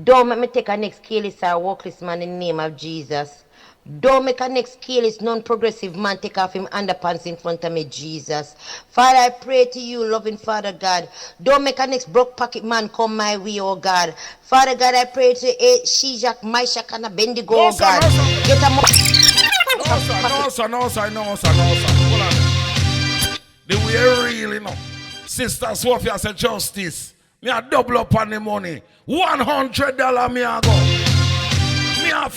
Don't make me take a next careless or workless man in the name of Jesus. Don't make a next careless, non-progressive man take off him underpants in front of me, Jesus. Father, I pray to you, loving Father God. Don't make a next broke pocket man come my way, oh God. Father God, I pray to Shijak, Maishak, and Bendigo, oh God. Get a No, sir. Hold on. The way really, no. Sister Sophia said justice. Me a double up on the money. $100 me a go. Me a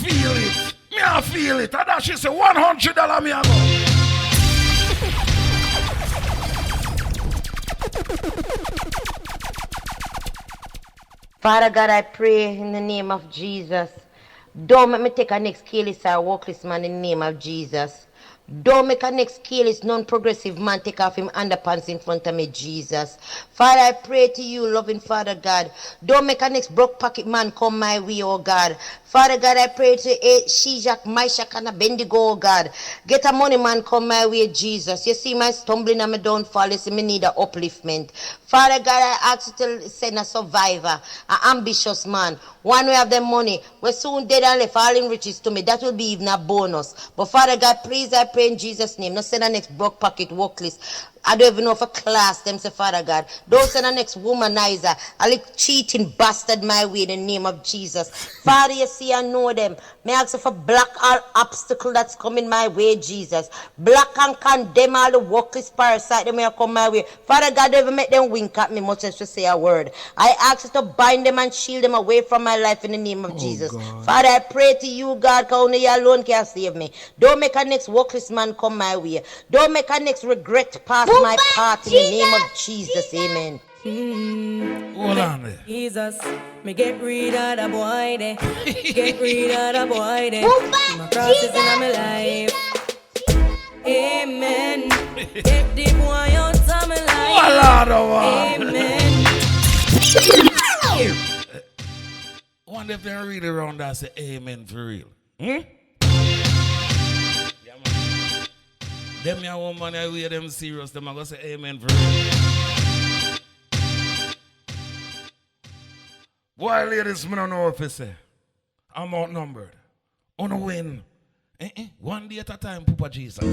feel it. And that she said $100 me a go. Father God, I pray in the name of Jesus. Don't make me take a next careless or workless man in the name of Jesus. Don't make a next careless, non-progressive man take off him underpants in front of me, Jesus. Father, I pray to you, loving Father God. Don't make a next broke pocket man come my way, oh God. Father God, I pray to Shijak, Maishak, and Bendigo, oh God. Get a money man come my way, Jesus. You see my stumbling and my downfall. You see me need a upliftment. Father God, I ask you to send a survivor, an ambitious man, one who have the money. We're soon dead and left all in riches to me. That will be even a bonus. But Father God, please, I pray in Jesus' name. No send a next broke pocket workless. I don't even know if a class them say, Father God. Don't send a next womanizer, a little cheating bastard my way in the name of Jesus. Father, you see, I know them. May I ask you for block all obstacle that's coming my way, Jesus. Block and condemn all the workless parasite that may come my way. Father God, don't even make them wink at me much as to say a word. I ask you to bind them and shield them away from my life in the name of Jesus. God. Father, I pray to you, God, because only you alone can save me. Don't make a next workless man come my way. Don't make a next regret pass my path in the name of Jesus. Amen. Hold on there. Jesus, me get rid of the boy there. Get rid of the boy there. My cross is in my life. Amen. Get the boy out of my life. Amen. Wonder if they really around that say amen for real. Them young woman, I wear them serious, them are going to say amen for real. Boy, ladies, I don't know if I say. I'm outnumbered. On a win. One day at a time, Papa Jesus.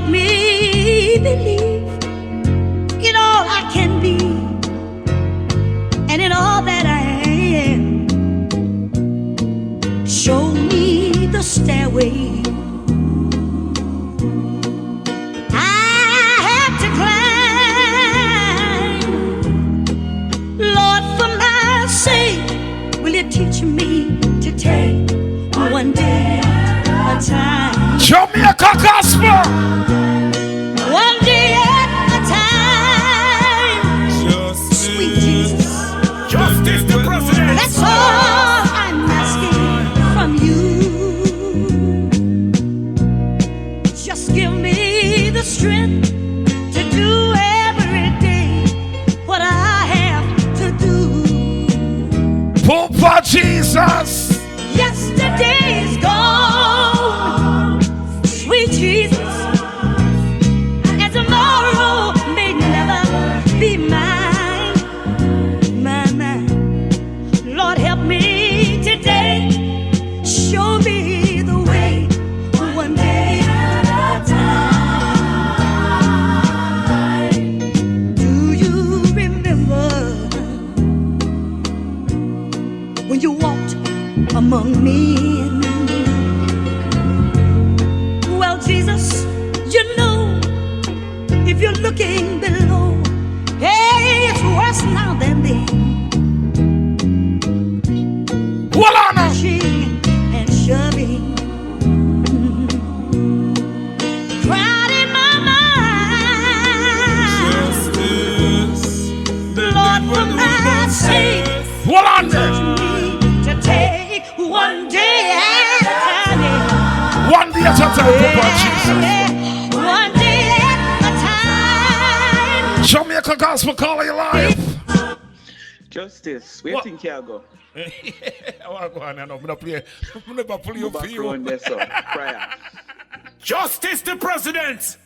help me believe in all I can be and in all that I am. Show me the stairway I have to climb. Lord, for my sake, will you teach me to take one day at a time? Jamaica Gospel! One day at a time. Sweet Jesus. Justice the President. That's all I'm asking from you. Just give me the strength to do every day what I have to do. Papa Jesus! Yesterday's gone, sweet Jesus, and tomorrow may never be mine, mine. Lord, help me today, show me the way, one day at a time. Do you remember when you walked among men? Well, Jesus, you know, if you're looking below, hey, it's worse now than then. Pushing and shoving, crowd in my mind. Lord, for my sake, to take one day at a time. One day at a time, Papa Jesus. One day at a time. Jamaica Gospel calling live. Justice, where you think you go? I want to go on and I'm never pull you for you. Justice the President.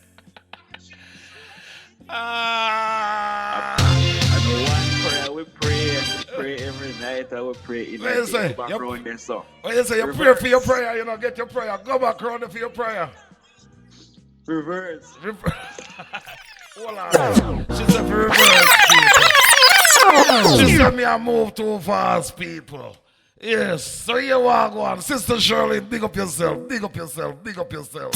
I know one prayer we pray every night. I will pray in the background there, so. What you say? You pray for your prayer, you know, get your prayer. Go back around for your prayer. Reverse. Hold on. She said for reverse, people. She said me I move too fast, people. Yes, so here we go on. Sister Shirley, big up yourself, big up yourself, big up yourself.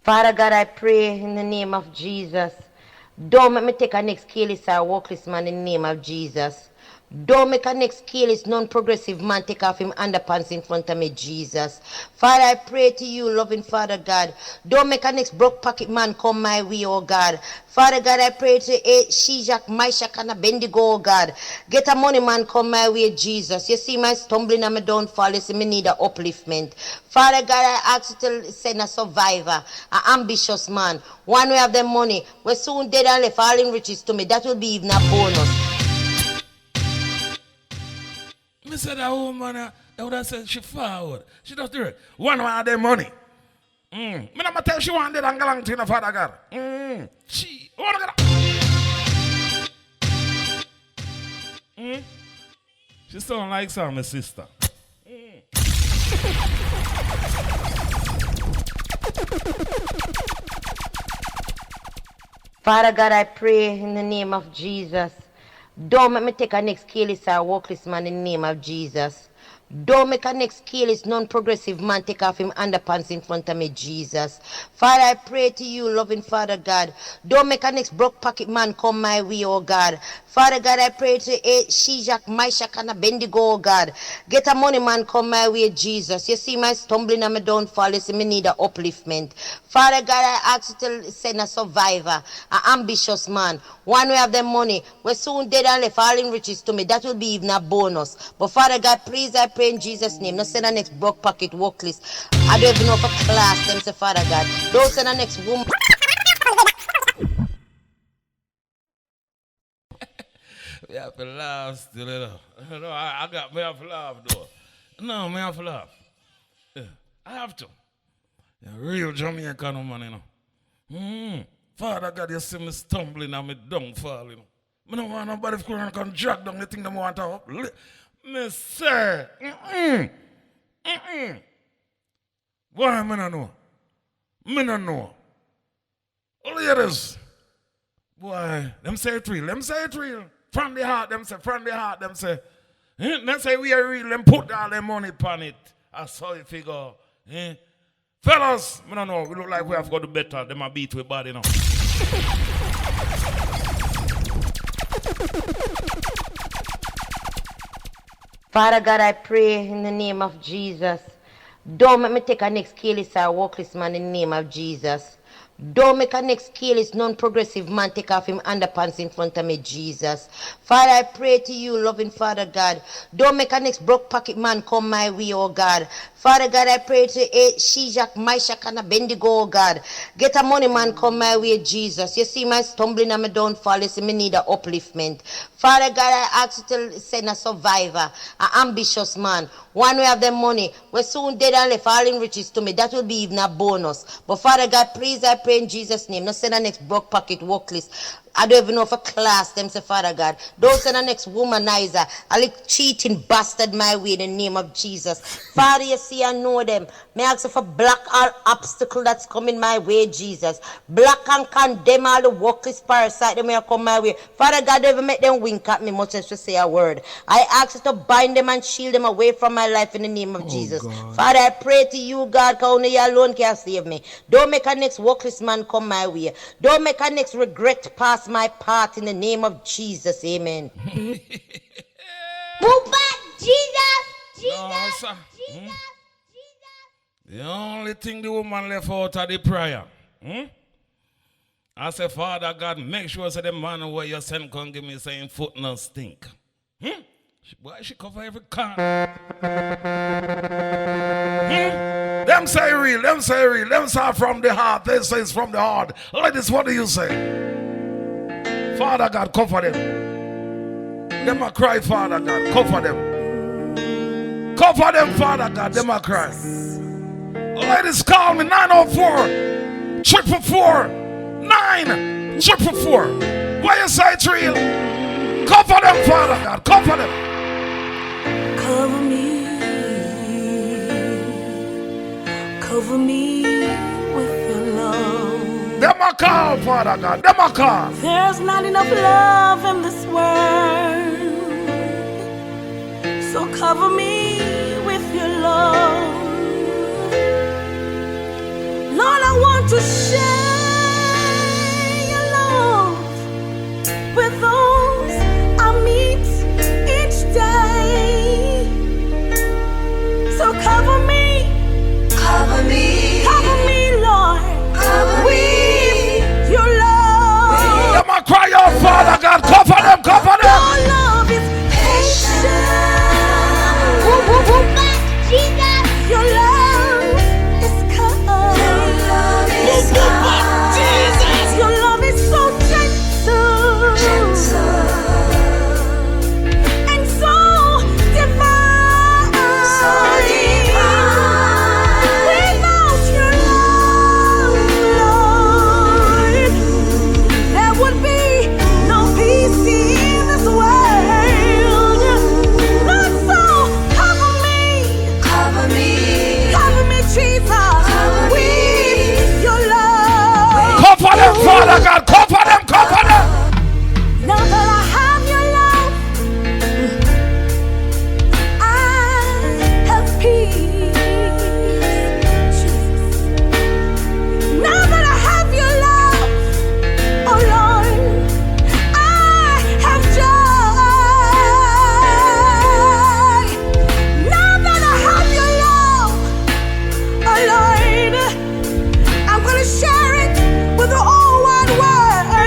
Father God, I pray in the name of Jesus. Don't make me take a next careless or workless man in the name of Jesus. Don't make a next careless, non-progressive man take off him underpants in front of me, Jesus. Father, I pray to you, loving Father God. Don't make a next broke pocket man come my way, oh God. Father God, I pray to Shijak, Maishak, and Bendigo, oh God. Get a money man come my way, Jesus. You see my stumbling and my downfall. You see me need a upliftment. Father God, I ask you to send a survivor, an ambitious man. One way of them money. We're soon dead and left all in riches to me. That will be even a bonus. I said that woman, I would have said she forward. She just do it. One of them money. Me not tell she wanted and galang to the Father God. She, what she sound like some my sister. Father God, I pray in the name of Jesus. Don't make me take a next careless or workless man in the name of Jesus. Don't make a next careless, non-progressive man take off him underpants in front of me, Jesus. Father, I pray to you, loving Father God. Don't make a next broke pocket man come my way, oh God. Father God, I pray to Shijak, Maishak, and Bendigo, oh God. Get a money man come my way, Jesus. You see my stumbling and my downfall. You see me need a upliftment. Father God, I ask you to send a survivor, an ambitious man. One way of them money. We're soon dead and left all in riches to me. That will be even a bonus. But Father God, please, I pray in Jesus' name. Don't send a next broke pocket workless. I don't even know for class them, say Father God. Don't send a next woman. We have to laugh still, you know. No, I got me have to laugh though. No, me have to laugh. Yeah, I have to. Yeah, real Jamaican woman, you know. Father God, you see me stumbling and me downfall, you know. I don't want nobody to come drag down the thing that I want to up. Miss Sir. Why me no know? Me no know. All the others. Boy, them say it real. Them say it real. From the heart, them say, from the heart, them say. Them say we are real. Them put all their money upon it. I saw it figure. Fellas, I don't know. We look like we have got to better. Them a beat with body now. Father God, I pray in the name of Jesus. Don't make me take a next careless or workless man in the name of Jesus. Don't make a next careless, non-progressive man take off him underpants in front of me, Jesus. Father, I pray to you, loving Father God. Don't make a next broke pocket man come my way, oh God. Father God, I pray to Shijak, Meshach, and Abednego, oh God. Get a money man come my way, Jesus. You see my stumbling and my downfall. You see me need a upliftment. Father God, I ask you to send a survivor, an ambitious man. One way have them money. We're soon dead and left all in riches to me. That will be even a bonus. But Father God, please, I pray in Jesus' name. Not send a next broke pocket workless. I don't even know if a class them say, Father God. Don't send a next womanizer, a little cheating bastard my way in the name of Jesus. Father, you see, I know them. May I ask you for block all obstacle that's coming my way, Jesus. Block and condemn all the workless parasite that may come my way. Father God, don't even make them wink at me much as to say a word. I ask you to bind them and shield them away from my life in the name of Jesus. God. Father, I pray to you, God, because only you alone can save me. Don't make a next workless man come my way. Don't make a next regret pass my part in the name of Jesus. Amen. Move back, Jesus. Jesus. No, Jesus. The only thing the woman left out of the prayer. I say, Father God, make sure that the man where you send can give me saying foot no stink. Why she cover every car? Them say real, them say real, them say from the heart, they say it's from the heart. Ladies, what do you say? Father God, cover them. Them a cry, Father God, cover them. Cover them, Father God, them a cry. Ladies, call me 904 444 9444. Why you say it's real? Cover them, Father God, cover them. Cover me with your love. Them a call, Father God, them a call. There's not enough love in this world, so cover me with your love. Lord, I want to share your love with those I meet each day. So cover me, Lord, with your love. Them a cry out, Father God, cover them, cover them. Your love is patient. Jesus, your love is kind. Jesus. Your love is so gentle. And so divine. Without your love, Lord, there would be no peace in this world. Lord, so cover me, Jesus, with your love. Cover them, Father God, cover them, cover them. Now that I have your love, I have peace. Jesus. Now that I have your love, oh Lord, I have joy. Now that I have your love, oh Lord, I'm gonna share it with the whole wide world.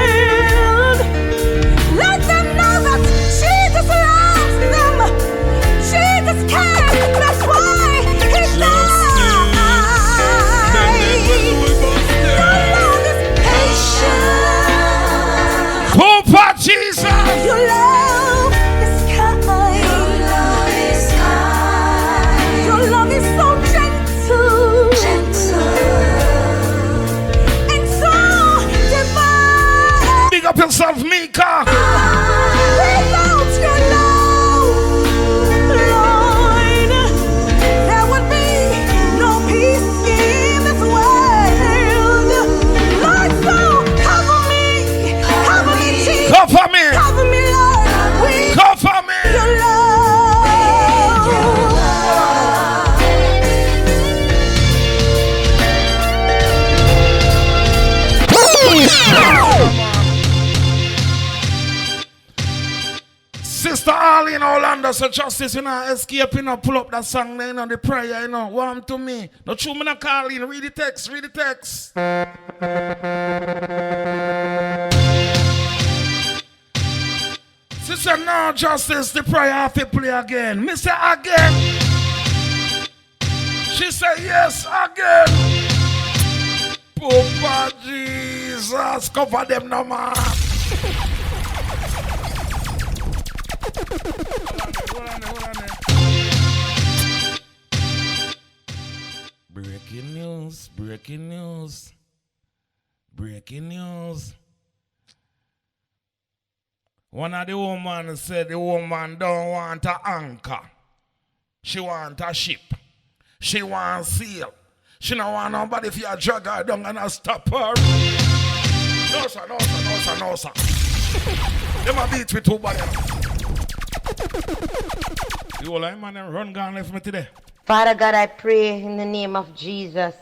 in Orlando, so justice, you know, escape, you know, pull up that song, you know, the prayer, you know, warm to me. No true, me not call in, read the text, read the text. Sister, no justice, the prayer have to play again. Me say again. She said yes, again. Papa Jesus, cover them no man. Breaking news, breaking news, breaking news. One of the women said the woman don't want an anchor. She want a ship. She want sail. She don't want nobody if you drag her down and stop her. No sir, no sir, no sir, no sir. Them a beat with two bodies. The whole man run gone left me today. Father God, I pray in the name of Jesus.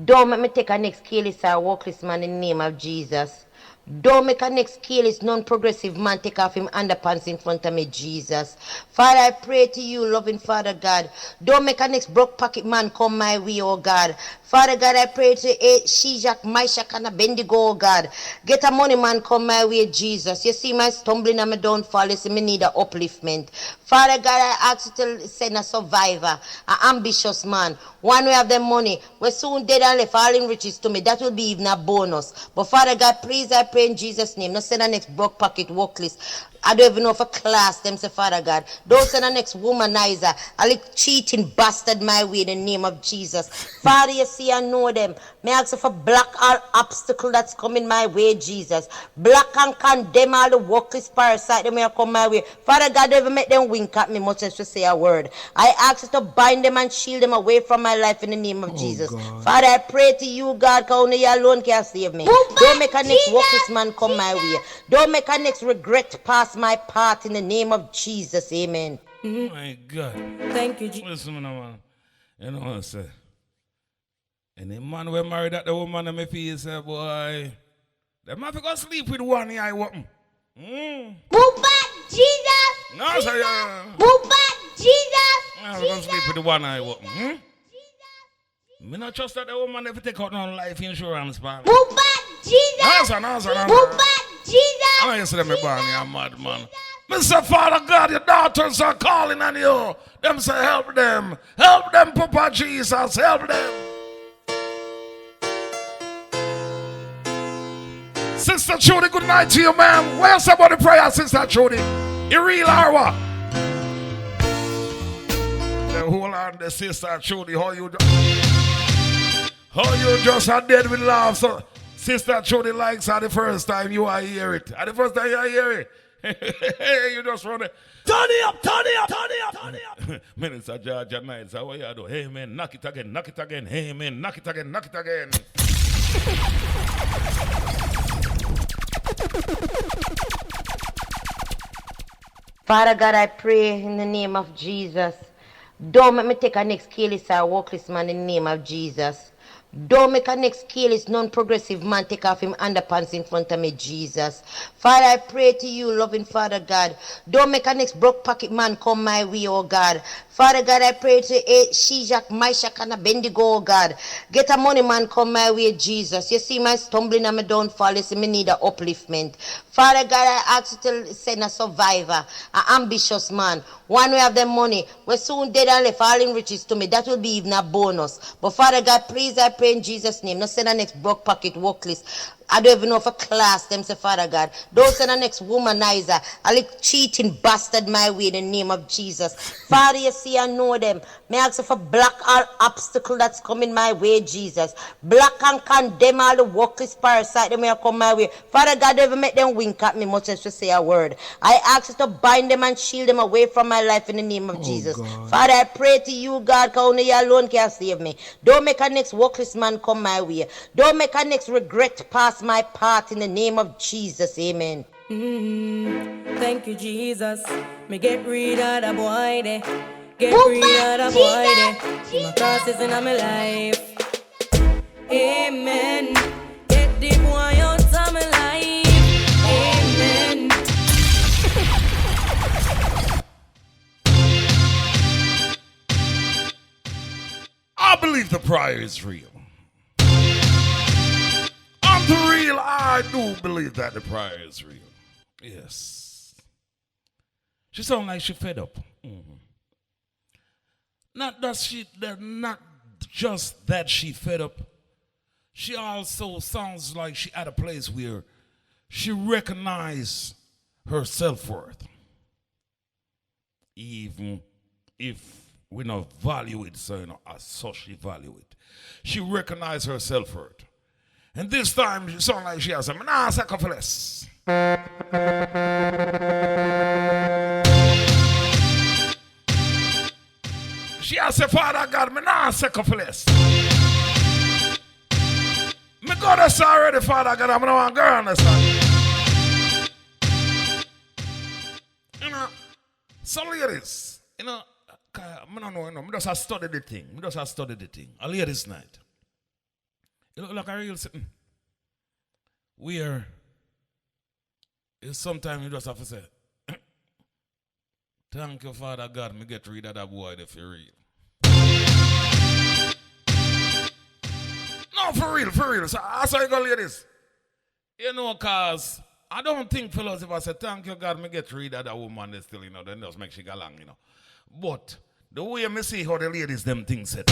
Don't make me take a next careless or workless man in the name of Jesus. Don't make a next careless, non-progressive man take off him underpants in front of me, Jesus. Father, I pray to you, loving Father God. Don't make a next broke pocket man come my way, oh God. Father God, I pray to Shijak, Maishak, and Bendigo, oh God. Get a money man come my way, Jesus. You see my stumbling and my downfall. You see me need a upliftment. Father God, I ask you to send a survivor, an ambitious man. One way of them money, we soon dead and left all in riches to me. That will be even a bonus. But Father God, please, I pray in Jesus' name. Don't send a next broke pocket workless. I don't even know if a class them say, Father God. Don't send a next womanizer, a little cheating bastard my way in the name of Jesus. Father, you see, I know them. May I ask you for block all obstacle that's coming my way, Jesus. Block and condemn all the workless parasite that may come my way. Father God, don't even make them wink at me much as to say a word. I ask you to bind them and shield them away from my life in the name of Jesus. God. Father, I pray to you, God, because only you alone can save me. Don't make a next workless man come my way. Don't make a next regret pass my path in the name of Jesus. Amen. Oh my God. Thank you, Jesus. Listen, man. You know what I say? Any man we married at the woman and me feel say, boy, them have to go sleep with one eye open. Jesus. No, sir, yeah. Jesus. I'm going to sleep with the one eye open. Me not trust that the woman if take out no life insurance, man. Jesus. No, sir, no, sir, no, Jesus. I'm not me born here, mad man. Mr. Father God, your daughters are calling on you. Them say, help them. Help them, Papa Jesus. Help them. Sister Judy, good night to you, ma'am. Where's about the prayer, Sister Judy? You real or what? The whole on the Sister Judy, how you just are dead with love. So Sister Judy likes her the first time you are hear it. At the first time you hear it. You just run it. Turn it up, turn it up, turn it up, turn it up. Minister Georgia Knights, how you do? Hey man, knock it again, knock it again. Hey man, knock it again, knock it again. Father God, I pray in the name of Jesus. Don't make me take a next careless or workless man in the name of Jesus. Don't make a next careless, non-progressive man take off him underpants in front of me, Jesus. Father, I pray to you, loving Father God. Don't make a next broke pocket man come my way, oh God. Father God, I pray to Shijak, Maishak, and Bendigo, oh God. Get a money man come my way, Jesus. You see my stumbling and my downfall. You see me need a upliftment. Father God, I ask you to send a survivor, an ambitious man. One way of them money, we soon dead and left all in riches to me. That will be even a bonus. But Father God, please, I pray in Jesus' name. Not send a next broke pocket workless. I don't even know if a class them say, Father God. Don't send a next womanizer, a little cheating bastard my way in the name of Jesus. Father, you see, I know them. May I ask you for block all obstacle that's coming my way, Jesus. Block and condemn all the workless parasite that may come my way. Father God, don't even make them wink at me much as to say a word. I ask you to bind them and shield them away from my life in the name of Jesus. God. Father, I pray to you, God, because only you alone can save me. Don't make a next workless man come my way. Don't make a next regret pass my path in the name of Jesus. Amen. Thank you, Jesus. Me get rid of the boy there. Get rid of the boy there. My crosses in my life. Amen. Get the boy out of my life. Amen. I believe the prayer is real. I'm the real. I do believe that the prayer is real. Yes. She sounds like she fed up. Mm-hmm. Not just that she fed up. She also sounds like she at a place where she recognized her self-worth. Even if we don't value it, so as such she value it. She recognized her self-worth. And this time she sounds like she has a sacrifice. She has said, Father God, me not sacrifice. Me go this already, Father God, I'm not a girl this time. You know, so ladies, you know, I don't know, I just study the thing. I lay this night. It look like a real sitting. Where sometimes you just have to say, thank you, Father God, me get rid of that boy if you're real. No, for real. So that's how you go, ladies. You know, cause I don't think fellows if I say thank you God, me get rid of that woman they still, then just make she go along, But the way me see how the ladies them things set.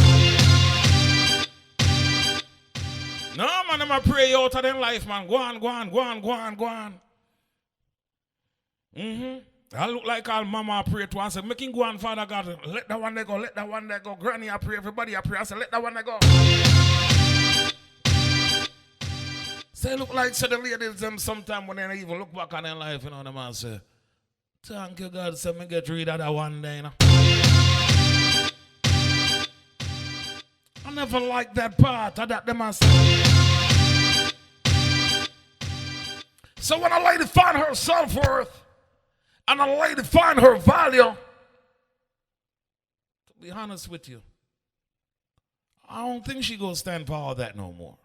No man, I'm pray out of them life, man. Go on. I look like all mama pray to and say, make him go on, Father God. Let that one there go. Granny I pray, everybody I pray. I say, let that one there go. Say look like so the ladies them sometime when they even look back on their life, the man say, thank you God, so me get rid of that one day, I never liked that part of that them man say. So when a lady find her self-worth and a lady find her value, to be honest with you, I don't think she gonna stand for all that no more.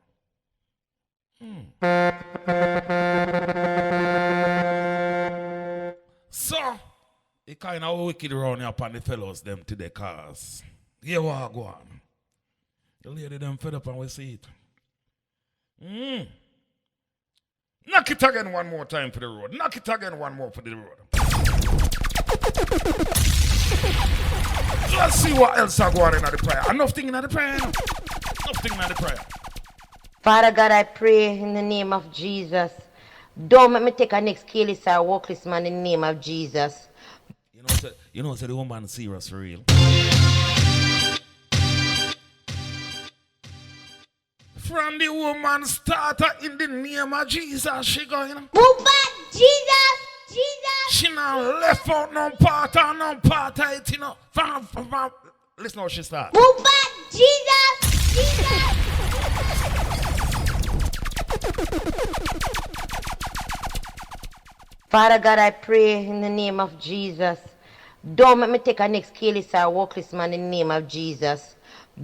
So, it kind of wicked around up on the fellows them today, cause here we are going. The lady them fed up and we see it. Knock it again one more time for the road. Knock it again one more for the road. Let's see what else are going in the prayer. Enough thing in the prayer. Father God, I pray in the name of Jesus. Don't make me take a next careless or workless man in the name of Jesus. You know, the woman serious for real. From the woman starter in the name of Jesus, she going. Move back, Jesus. She not left out no part of it, From, listen how she start. Move back, Jesus. Father God, I pray in the name of Jesus. Don't make me take a next careless or workless man in the name of Jesus.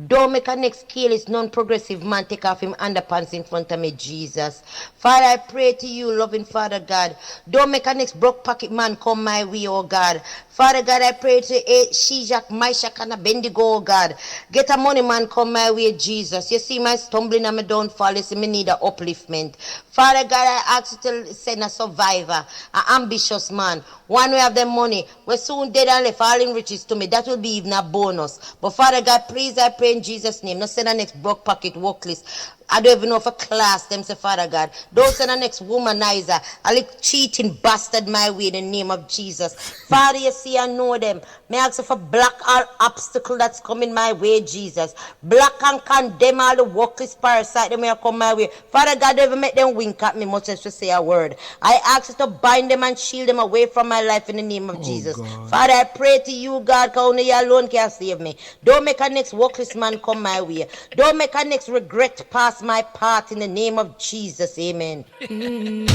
Don't make a next careless, non-progressive man take off him underpants in front of me, Jesus. Father, I pray to you, loving Father God. Don't make a next broke pocket man come my way, oh God. Father God, I pray to Shijak, Meshach, and Abednego, oh God. Get a money man come my way, Jesus. You see my stumbling and my downfall. You see me need a upliftment. Father God, I ask you to send a survivor, an ambitious man. One way of them money, we're soon dead and left all in riches to me. That will be even a bonus. But Father God, please, I pray in Jesus' name. Not send a next broke pocket workless. I don't even know if a class them say, Father God. Don't send a next womanizer, a little cheating bastard my way in the name of Jesus. Father, you see, I know them. May I ask you for block all obstacle that's coming my way, Jesus. Block and condemn all the workless parasite that may come my way. Father God, don't even make them wink at me much as to say a word. I ask you to bind them and shield them away from my life in the name of Jesus. God. Father, I pray to you, God, because only you alone can save me. Don't make a next workless man come my way. Don't make a next regret pass my part in the name of Jesus. Amen. No,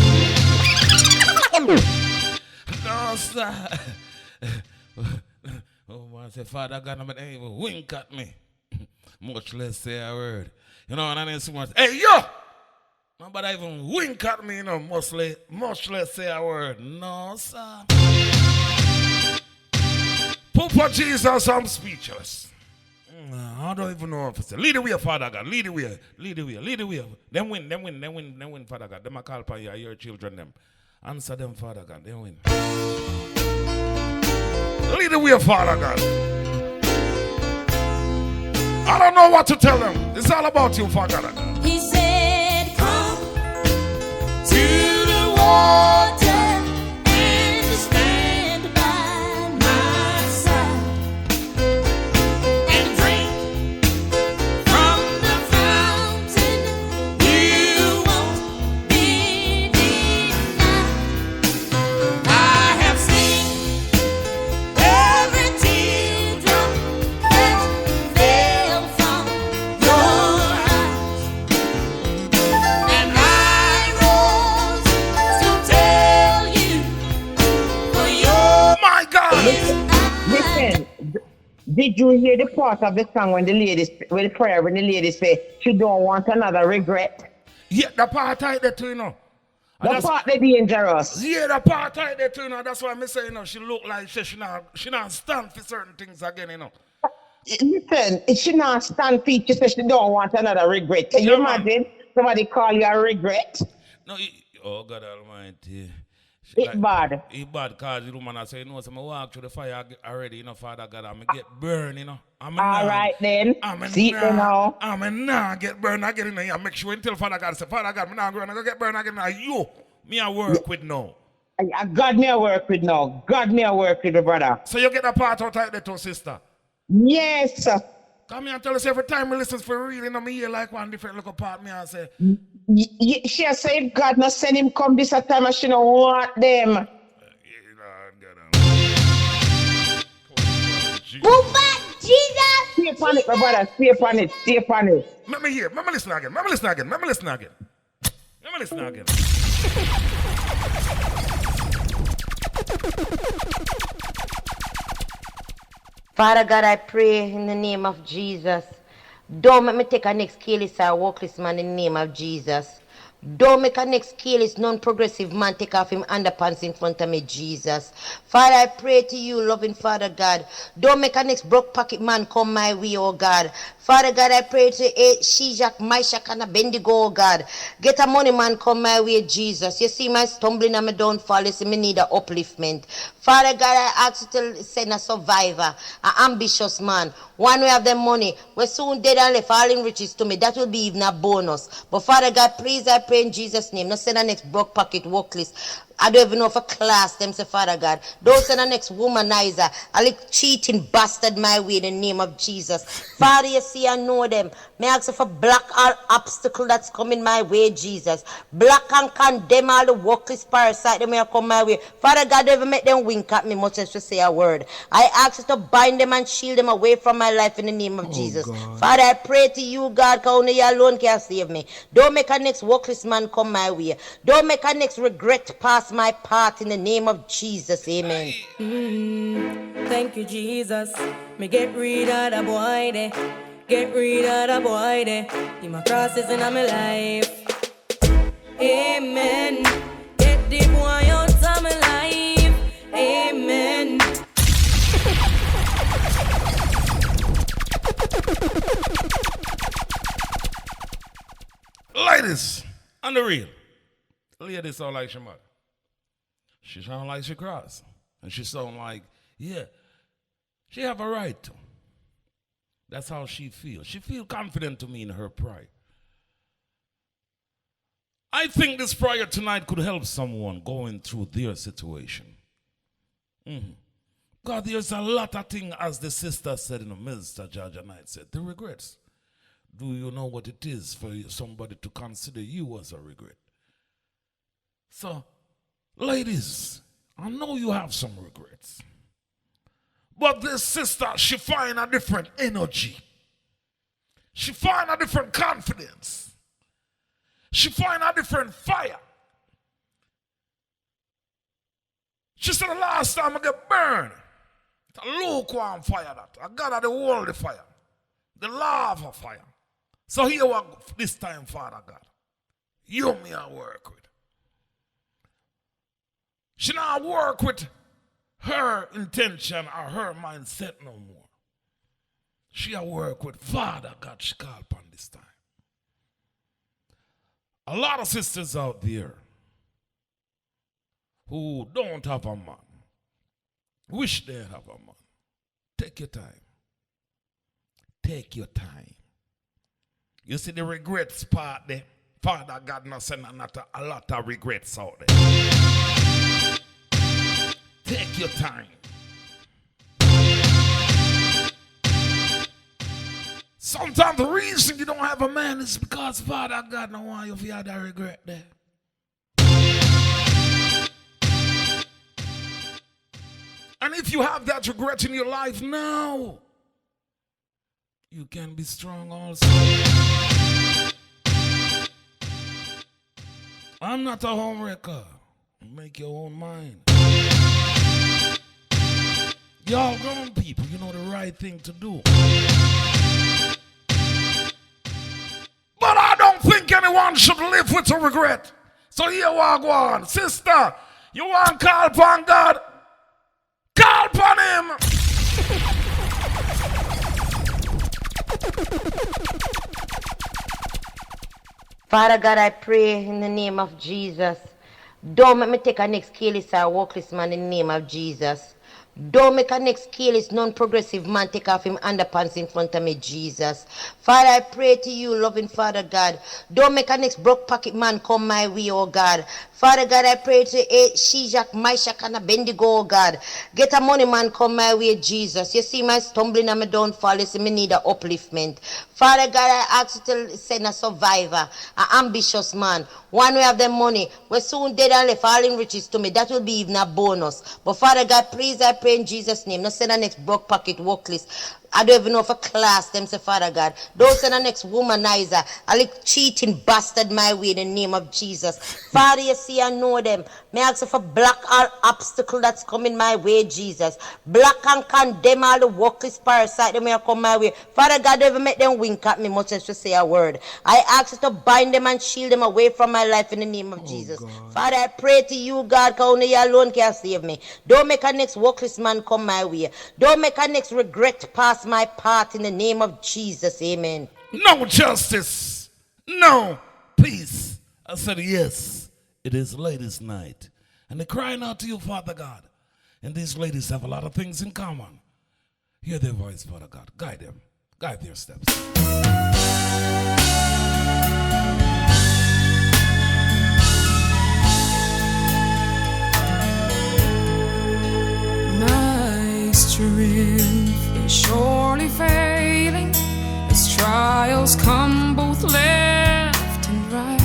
sir. Oh, man, say, Father God, I'm not even wink at me. Much less say a word. And I didn't so much. Hey, yo! Nobody even wink at me, much less say a word. No, sir. Poor Jesus, I'm speechless. I don't even know if it's lead the way, Father God. Lead the way. Lead the way. Lead the way. Them win, Father God. Them I call upon you, your children, them. Answer them, Father God. They win. Lead the way, Father God. I don't know what to tell them. It's all about you, Father God. He said, come to the water and stand by my side and drink from the fountain. You won't be denied. I have seen every teardrop that fell from your eyes, and I rose to tell you for your My God. Listen, did you hear the part of the song when the ladies, when the prayer, when the ladies say she don't want another regret? Yeah, the part right there too, you know. The part they dangerous. Yeah, the part right there too, you know. That's why I'm saying, you know, she look like she not stand for certain things again, you know. Listen, she not stand feet. She says she don't want another regret. Can you imagine somebody call you a regret? No, oh God Almighty. It's bad. It's bad because the woman I say, no, so I walk through the fire already, you know, Father God, I'm get burned, you know. All right then. See it now. I'm not get burned again, you know. I make sure until Father God say, Father God, I'm not going to get burned again. Now you, me I work with now. God me I work with now. God me I work with, brother. So you get that part out right there too, sister? Yes. Come here and tell us every time we listen for real, you know, me hear like one different little part, me and say. She say if God not send him come this time, and she don't want them. move back, Jesus. Stay upon it, my brother. Stay upon it. Stay upon it. Let me hear. Let me listen again. Let me listen again. Let me listen again. Let me listen again. Father God, I pray in the name of Jesus. Don't make me take a next careless or workless man in the name of Jesus. Don't make a next careless, non-progressive man take off him underpants in front of me, Jesus. Father, I pray to you, loving Father God. Don't make a next broke pocket man come my way, oh God. Father God, I pray to Shijak, Meshach, and Abednego, oh God. Get a money man come my way, Jesus. You see my stumbling and my downfall. You see me need a upliftment. Father God, I ask you to send a survivor, an ambitious man. One way have them money. We're soon dead and left all in riches to me. That will be even a bonus. But Father God, please, I pray in Jesus' name. Not send a next broke pocket workless. I don't even know if a class them say, Father God. Don't send a next womanizer, a little cheating bastard my way in the name of Jesus. Father, you see, I know them. May I ask you for block all obstacle that's coming my way, Jesus. Block and condemn all the workless parasite that may come my way. Father God, don't even make them wink at me much as to say a word. I ask you to bind them and shield them away from my life in the name of Jesus. God. Father, I pray to you, God, because only you alone can save me. Don't make a next workless man come my way. Don't make a next regret pass my path in the name of Jesus. Amen. Thank you, Jesus. Me get rid of the boy there. Get rid of the boy there. In my crosses in my life. Amen. Get the boy out of my life. Amen. Ladies, on the real. Ladies sound like she mother. She sound like she cross. And she sound like, yeah, she have a right to. That's how she feels. She feel confident to me in her pride. I think this prayer tonight could help someone going through their situation. God, there's a lot of things, as the sister said in the Minister Georgia Knight said, the regrets. Do you know what it is for somebody to consider you as a regret? So, ladies, I know you have some regrets. But this sister, she find a different energy. She find a different confidence. She find a different fire. She said the last time I get burned, it's a lukewarm fire that. I got the worldly fire. The lava fire. So here we go this time, Father God. You me I work with. She not work with her intention or her mindset no more. She a work with Father God. She call upon this time. A lot of sisters out there who don't have a man, wish they have a man. Take your time. Take your time. You see the regrets part there? Father God not send a lot of regrets out there. Take your time. Sometimes the reason you don't have a man is because Father God don't want you to have that regret there. And if you have that regret in your life now, you can be strong also. I'm not a homewrecker. Make your own mind. Y'all grown people, you know the right thing to do. But I don't think anyone should live with a regret. So here we go on. Sister, you want to call upon God? Call upon him. Father God, I pray in the name of Jesus. Don't make me take a next careless or workless man in the name of Jesus. Don't make a next careless, non-progressive man take off him underpants in front of me, Jesus. Father, I pray to you, loving Father God. Don't make a next broke pocket man come my way, oh God. Father God, I pray to Shijak, Maishak, and Bendigo, oh God. Get a money man come my way, Jesus. You see my stumbling and my downfall. You see me need an upliftment. Father God, I ask you to send a survivor, an ambitious man. One way have them money. We're soon dead and left all in riches to me. That will be even a bonus. But Father God, please, I pray in Jesus' name. Not send a next broke pocket workless. I don't even know if a class them say, Father God. Don't send a next womanizer, a little cheating bastard my way in the name of Jesus. Father, you see, I know them. May I ask you for block all obstacle that's coming my way, Jesus. Block and condemn all the workless parasite that may come my way. Father God, don't even make them wink at me much as to say a word. I ask you to bind them and shield them away from my life in the name of Jesus. God. Father, I pray to you, God, because only you alone can save me. Don't make a next workless man come my way. Don't make a next regret pass my path in the name of Jesus. Amen. No justice. No peace. I said yes. It is ladies' night. And they're crying out to you, Father God. And these ladies have a lot of things in common. Hear their voice, Father God. Guide them. Guide their steps. My strength is surely failing as trials come both left and right,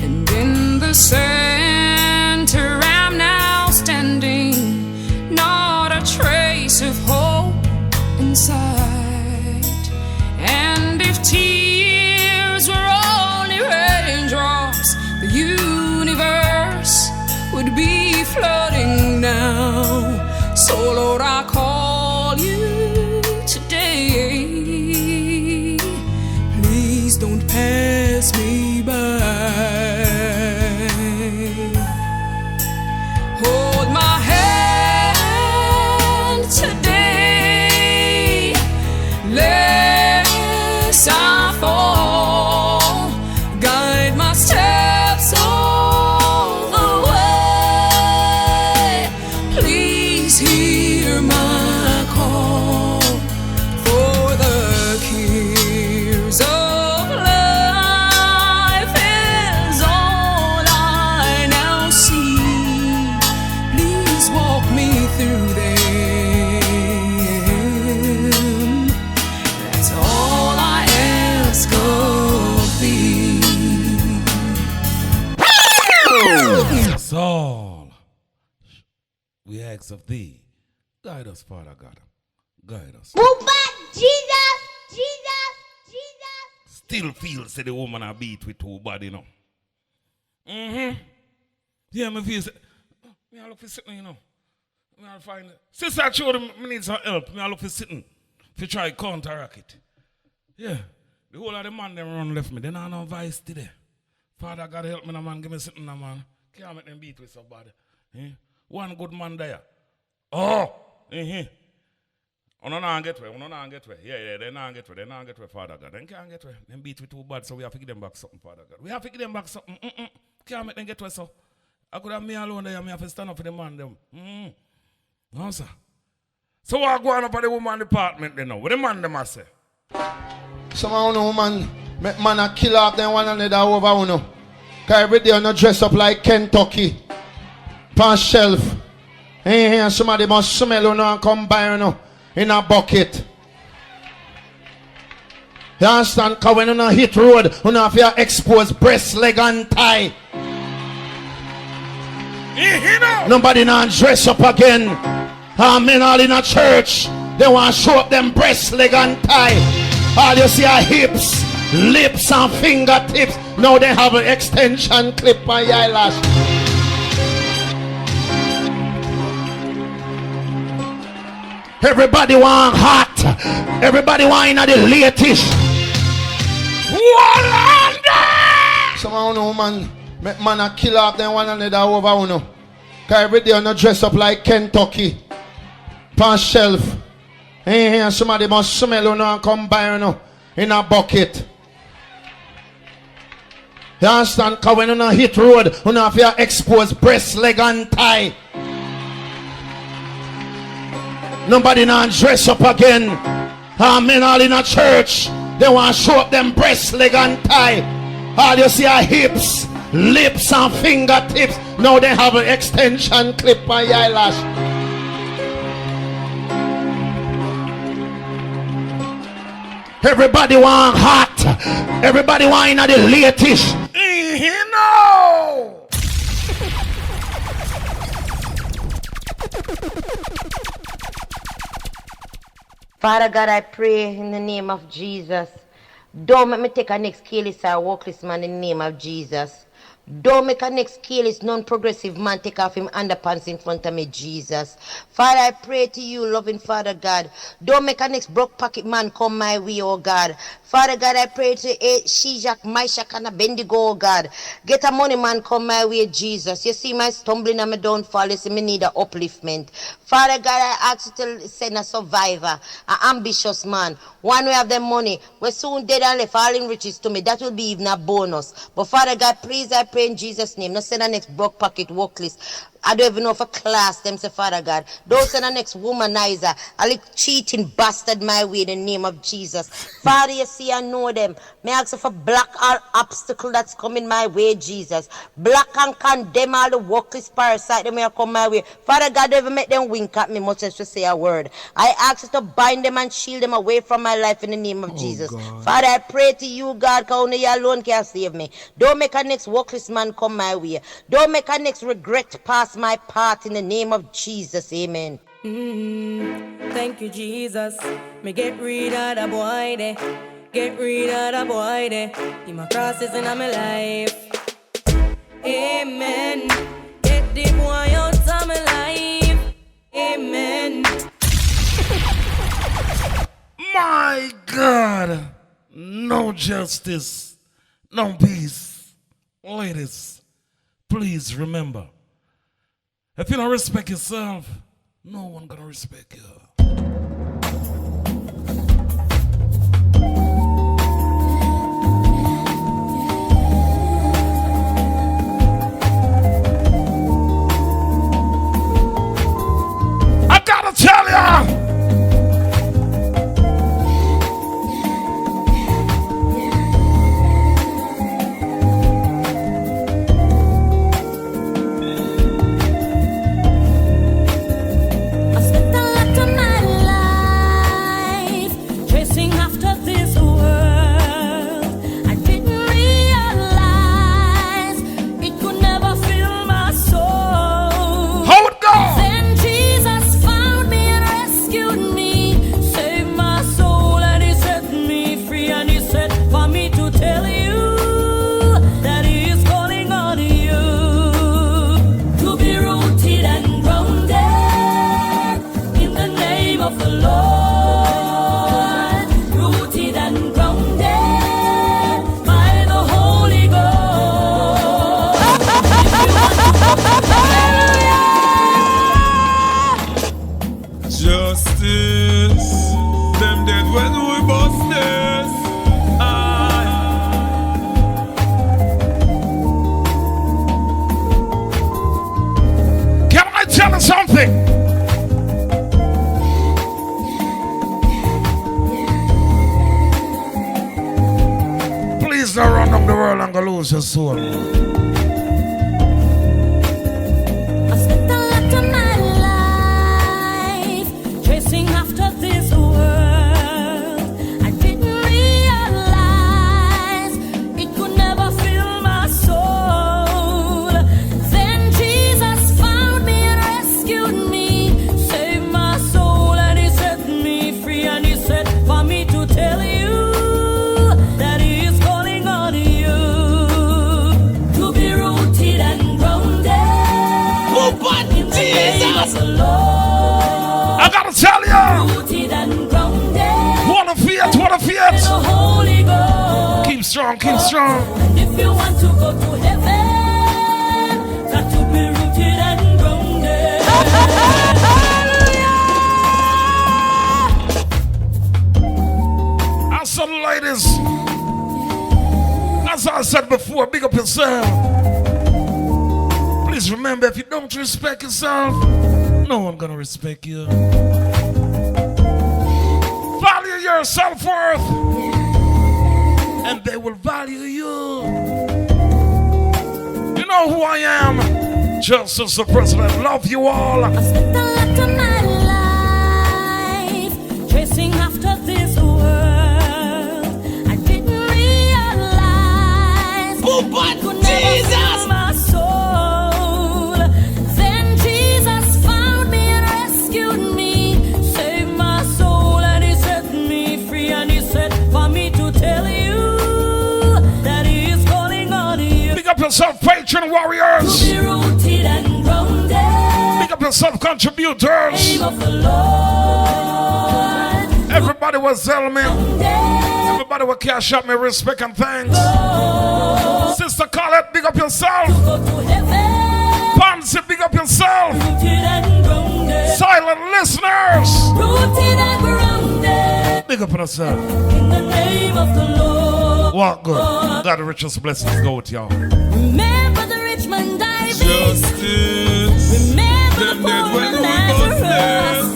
and in the center I'm now standing, not a trace of hope in sight. And if tears were only raindrops, the universe would be flooding now. So Lord, I call you today. Please don't pass me by. Hold my hand today, lest I fall. Guide my steps all the way. Please hear my call, for the cares of life is all I now see. Please walk me through them. That's all I ask of thee. That's all we ask of thee. Guide us, Father God. Guide us. Move back, Jesus, Jesus, Jesus. Still feel say the woman I beat with two body, you know. Yeah, me feel say, me I look for sitting, you know. Me I find it. Sister I showed him me need some help. Me I look for sitting. If you try counteract it. Yeah. The whole of the man them run left me. Then I no vice today. Father God help me, no man. Give me sitting, no man. Can't make them beat with somebody. One good man there. Oh. not get way. Yeah, they not get way, Father God. They can't get way. Them beat we too bad, so we have to give them back something, Father God. We have to give them back something. Can't make them get way, so. I could have me alone there, I have to stand up for the man, them. No, sir. So what go on up at the woman department, they know. What the man, them, I say? Some of you woman, make man a kill off them one another over uno. Because every day you dress up like Kentucky. Pan shelf. And somebody must smell you and come by you in a bucket. You understand? Because when you hit road, you have your exposed breast, leg and thigh. Nobody now dress up again. Men all in a church. They want to show up them breast, leg and thigh. All you see are hips, lips and fingertips. Now they have an extension clip on your eyelash. Everybody want hot. Everybody want in the latest. Some of you man, make man a kill off them one another over uno. Because every day you dress up like Kentucky. Pan shelf. And somebody must smell you and come by you in a bucket. You understand? Because when you hit road, you have your exposed breast, leg and thigh. Nobody now dress up again. Men all in a church. They want to show up them breast, leg and thigh. All you see are hips, lips and fingertips. Now they have an extension clip on your eyelash. Everybody want hot. Everybody want in the latest. No. Father God, I pray in the name of Jesus. Don't make me take a next careless or workless man in the name of Jesus. Don't make a next careless, non-progressive man take off him underpants in front of me, Jesus. Father, I pray to you, loving Father God. Don't make a next broke pocket man come my way, oh God. Father God, I pray to Shijak, Meshach, and Abednego, oh God. Get a money man come my way, Jesus. You see my stumbling and my downfall. You see me need a upliftment. Father God, I ask you to send a survivor, an ambitious man. One way of them money, we're soon dead and left all in riches to me. That will be even a bonus. But Father God, please, I pray in Jesus' name. Not send a next broke pocket workless. I don't even know if a class them say, Father God. Don't send a next womanizer, a little cheating bastard my way in the name of Jesus. Father, you see, I know them. May I ask you for block all obstacle that's coming my way, Jesus. Block and condemn all the workless parasite that may come my way. Father God, don't even make them wink at me much as to say a word. I ask you to bind them and shield them away from my life in the name of Jesus. God. Father, I pray to you, God, because only you alone can save me. Don't make a next workless man come my way. Don't make a next regret pass my part in the name of Jesus. Amen. Thank you, Jesus. Me get rid of the boy there. Get rid of the boy there. He my crosses in my life. Amen. Get the boy out of my life. Amen. My God. No justice. No peace. Ladies, please remember. If you don't respect yourself, no one gonna respect you. I gotta tell ya! I spent a lot of my life gonna run down the world and go lose your soul. I spent a lot of my life chasing after this world. I didn't realize it could never fill my soul. Then Jesus found me and rescued me, saved my soul, and He set me free. And He said for me to tell you that He is calling on you to be rooted and grounded in the name of the Lord. I gotta tell you, Rooted and grounded what a fiat, what a in the fiat. Holy Ghost. Keep strong, keep strong. And if you want to go to heaven, got to be rooted and grounded. I said, ladies, as I said before, big up yourself. Please remember, if you don't respect yourself, no one gonna respect you. Value your self-worth, and they will value you. You know who I am? Justice the President. Love you all. I spent a lot of my life chasing after this world. I didn't realize it could never fill my soul. Then Jesus found me and rescued me, saved my soul, and He set me free. And He said for me to tell you that He is calling on you Big up yourself, patron to warriors. be rooted and grounded Big up yourself, contributors. name of the Lord. Everybody was Zelle me. Everybody will CashApp me respect and thanks. Sister Colette, big up yourself. Go to heaven, Pansy, big up yourself. rooted and grounded. Silent listeners, Rooted and grounded big up yourself. in the name of the Lord. What good? God, the richest blessings go with y'all. Remember the rich man died. Justice. Remember the Them dead poor when man we Lazarus.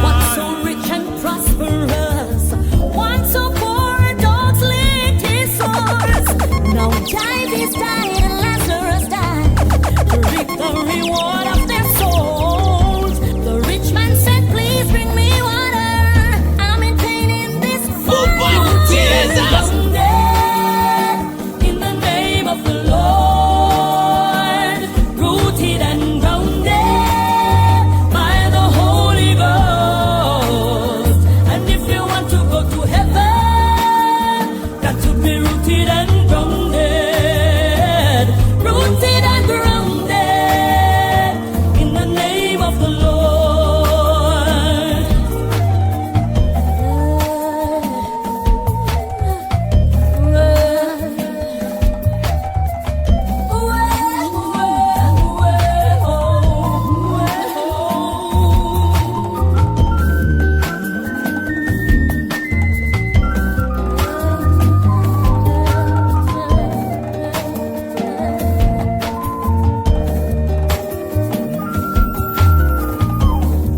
Once so rich and prosperous, once so poor and dogs licked his sores. Now Dives died and Lazarus died to reap the reward of their souls. The rich man said, please bring me water. I'm in pain in this fire. Jesus! In the name of the Lord, rooted and grounded by the Holy Ghost. And if you want to go to heaven, got to be rooted and grounded. Rooted and grounded in the name of the Lord.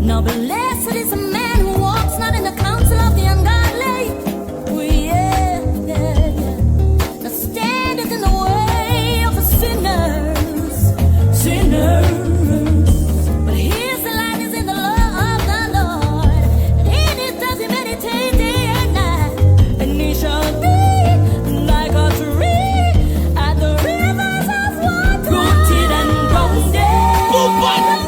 Now blessed is the man who walks not in the counsel of the ungodly. Oh, yeah, yeah, yeah. Now standeth in the way of the sinners. But his delight is in the law of the Lord. And in it does he meditate day and night. And he shall be like a tree at the rivers of water. Rooted and grounded.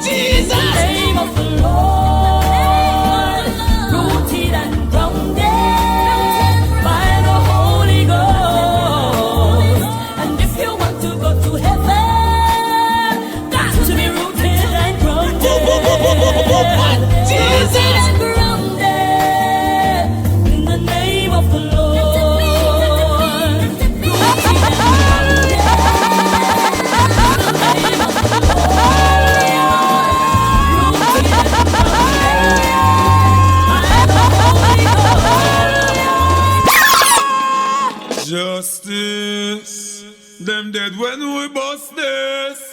Jesus! In the name of the Lord, rooted and grounded by the Holy Ghost. And if you want to go to heaven, got to be rooted and grounded. Jesus! Rooted and grounded in the name of the Lord. Rooted and grounded in the name of the Lord. Justice. Them dead when we bust this.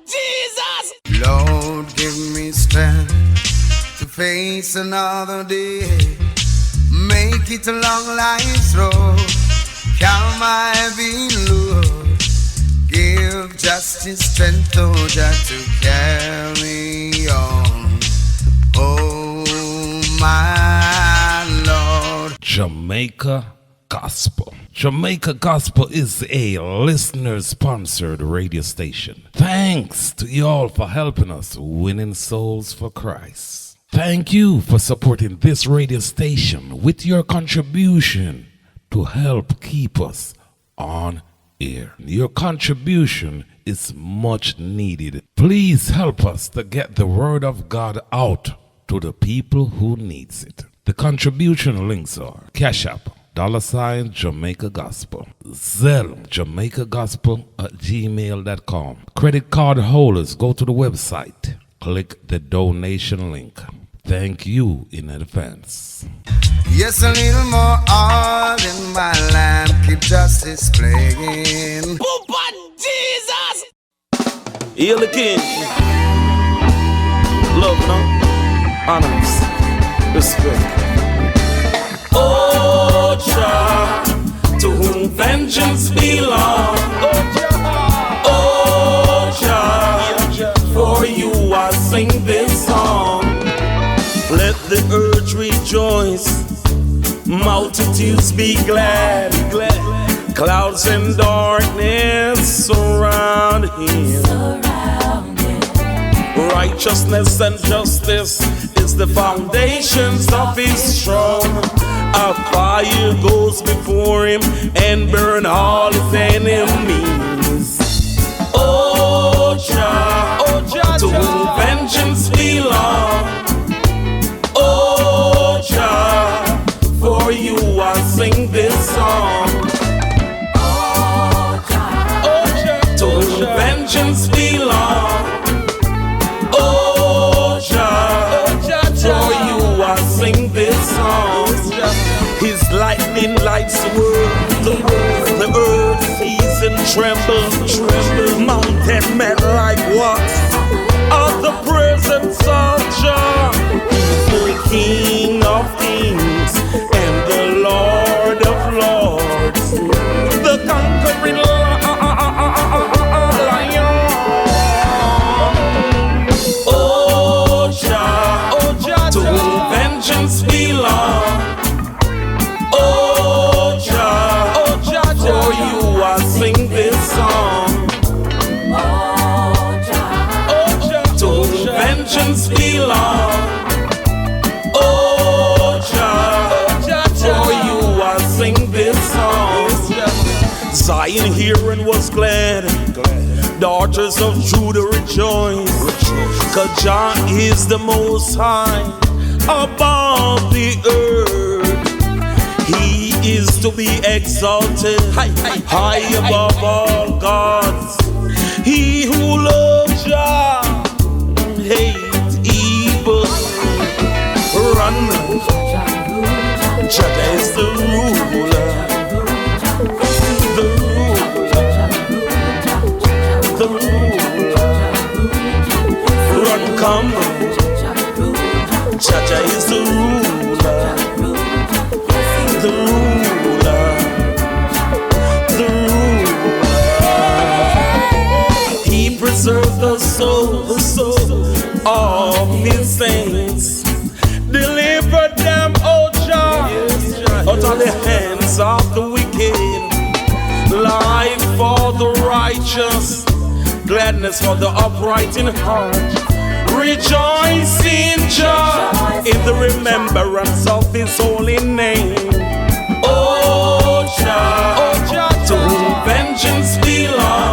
Jesus! Lord, give me strength to face another day. Make make it along life's road. Come I be Lord, give justice strength, oh Jah, to carry on. Oh my Lord. Jamaica Gospel. Jamaica Gospel is a listener-sponsored radio station. Thanks to you all for helping us winning souls for Christ. Thank you for supporting this radio station with your contribution to help keep us on air. Your contribution is much needed. Please help us to get the word of God out to the people who needs it. The contribution links are CashApp $, Jamaica Zelle, JamaicaGospel@gmail.com. Credit card holders, go to the website. Click the donation link. Thank you in advance. Yes, a little more oil in my lamp, keep justice playing. Open Jesus! Hail the King. Love, no? Honors. Respect. Oh, Jah, to whom vengeance belongs. Oh, Jah, for you I sing this song. Let the earth rejoice, multitudes be glad. Clouds and darkness surround him. Righteousness and justice is the foundations of his throne. A fire goes before him and burn all his enemies. Oh Jah, to whom vengeance belongs. Oh Jah, for you I sing this song. Oh Jah, to whom vengeance belongs. Oh Jah, for you I sing this song. His lightning lights the world, the earth sees and tremble, mountain melt like wax of the presence of Jah. He's the King of kings and the Lord of lords, the conquering lion. Oh Jah, to whom vengeance belongs. Oh Jah, for you I sing this song. Oh Jah, to whom vengeance belongs. Oh Jah, for you I sing this song. Zion hearing was glad, daughters of Judah rejoice, 'cause Jah is the most high above the earth. He is to be exalted, high above all gods. He who loves Jah hates evil. Run, Jah is the ruler. The ruler. Run, come. Jah is the ruler. The ruler. He preserves the soul of his saints. Deliver them, oh Jah, out of the hands of the wicked. Life for the righteous, gladness for the upright in heart. Rejoice in Jah, in the remembrance of his holy name. Oh Jah, to whom vengeance belongs.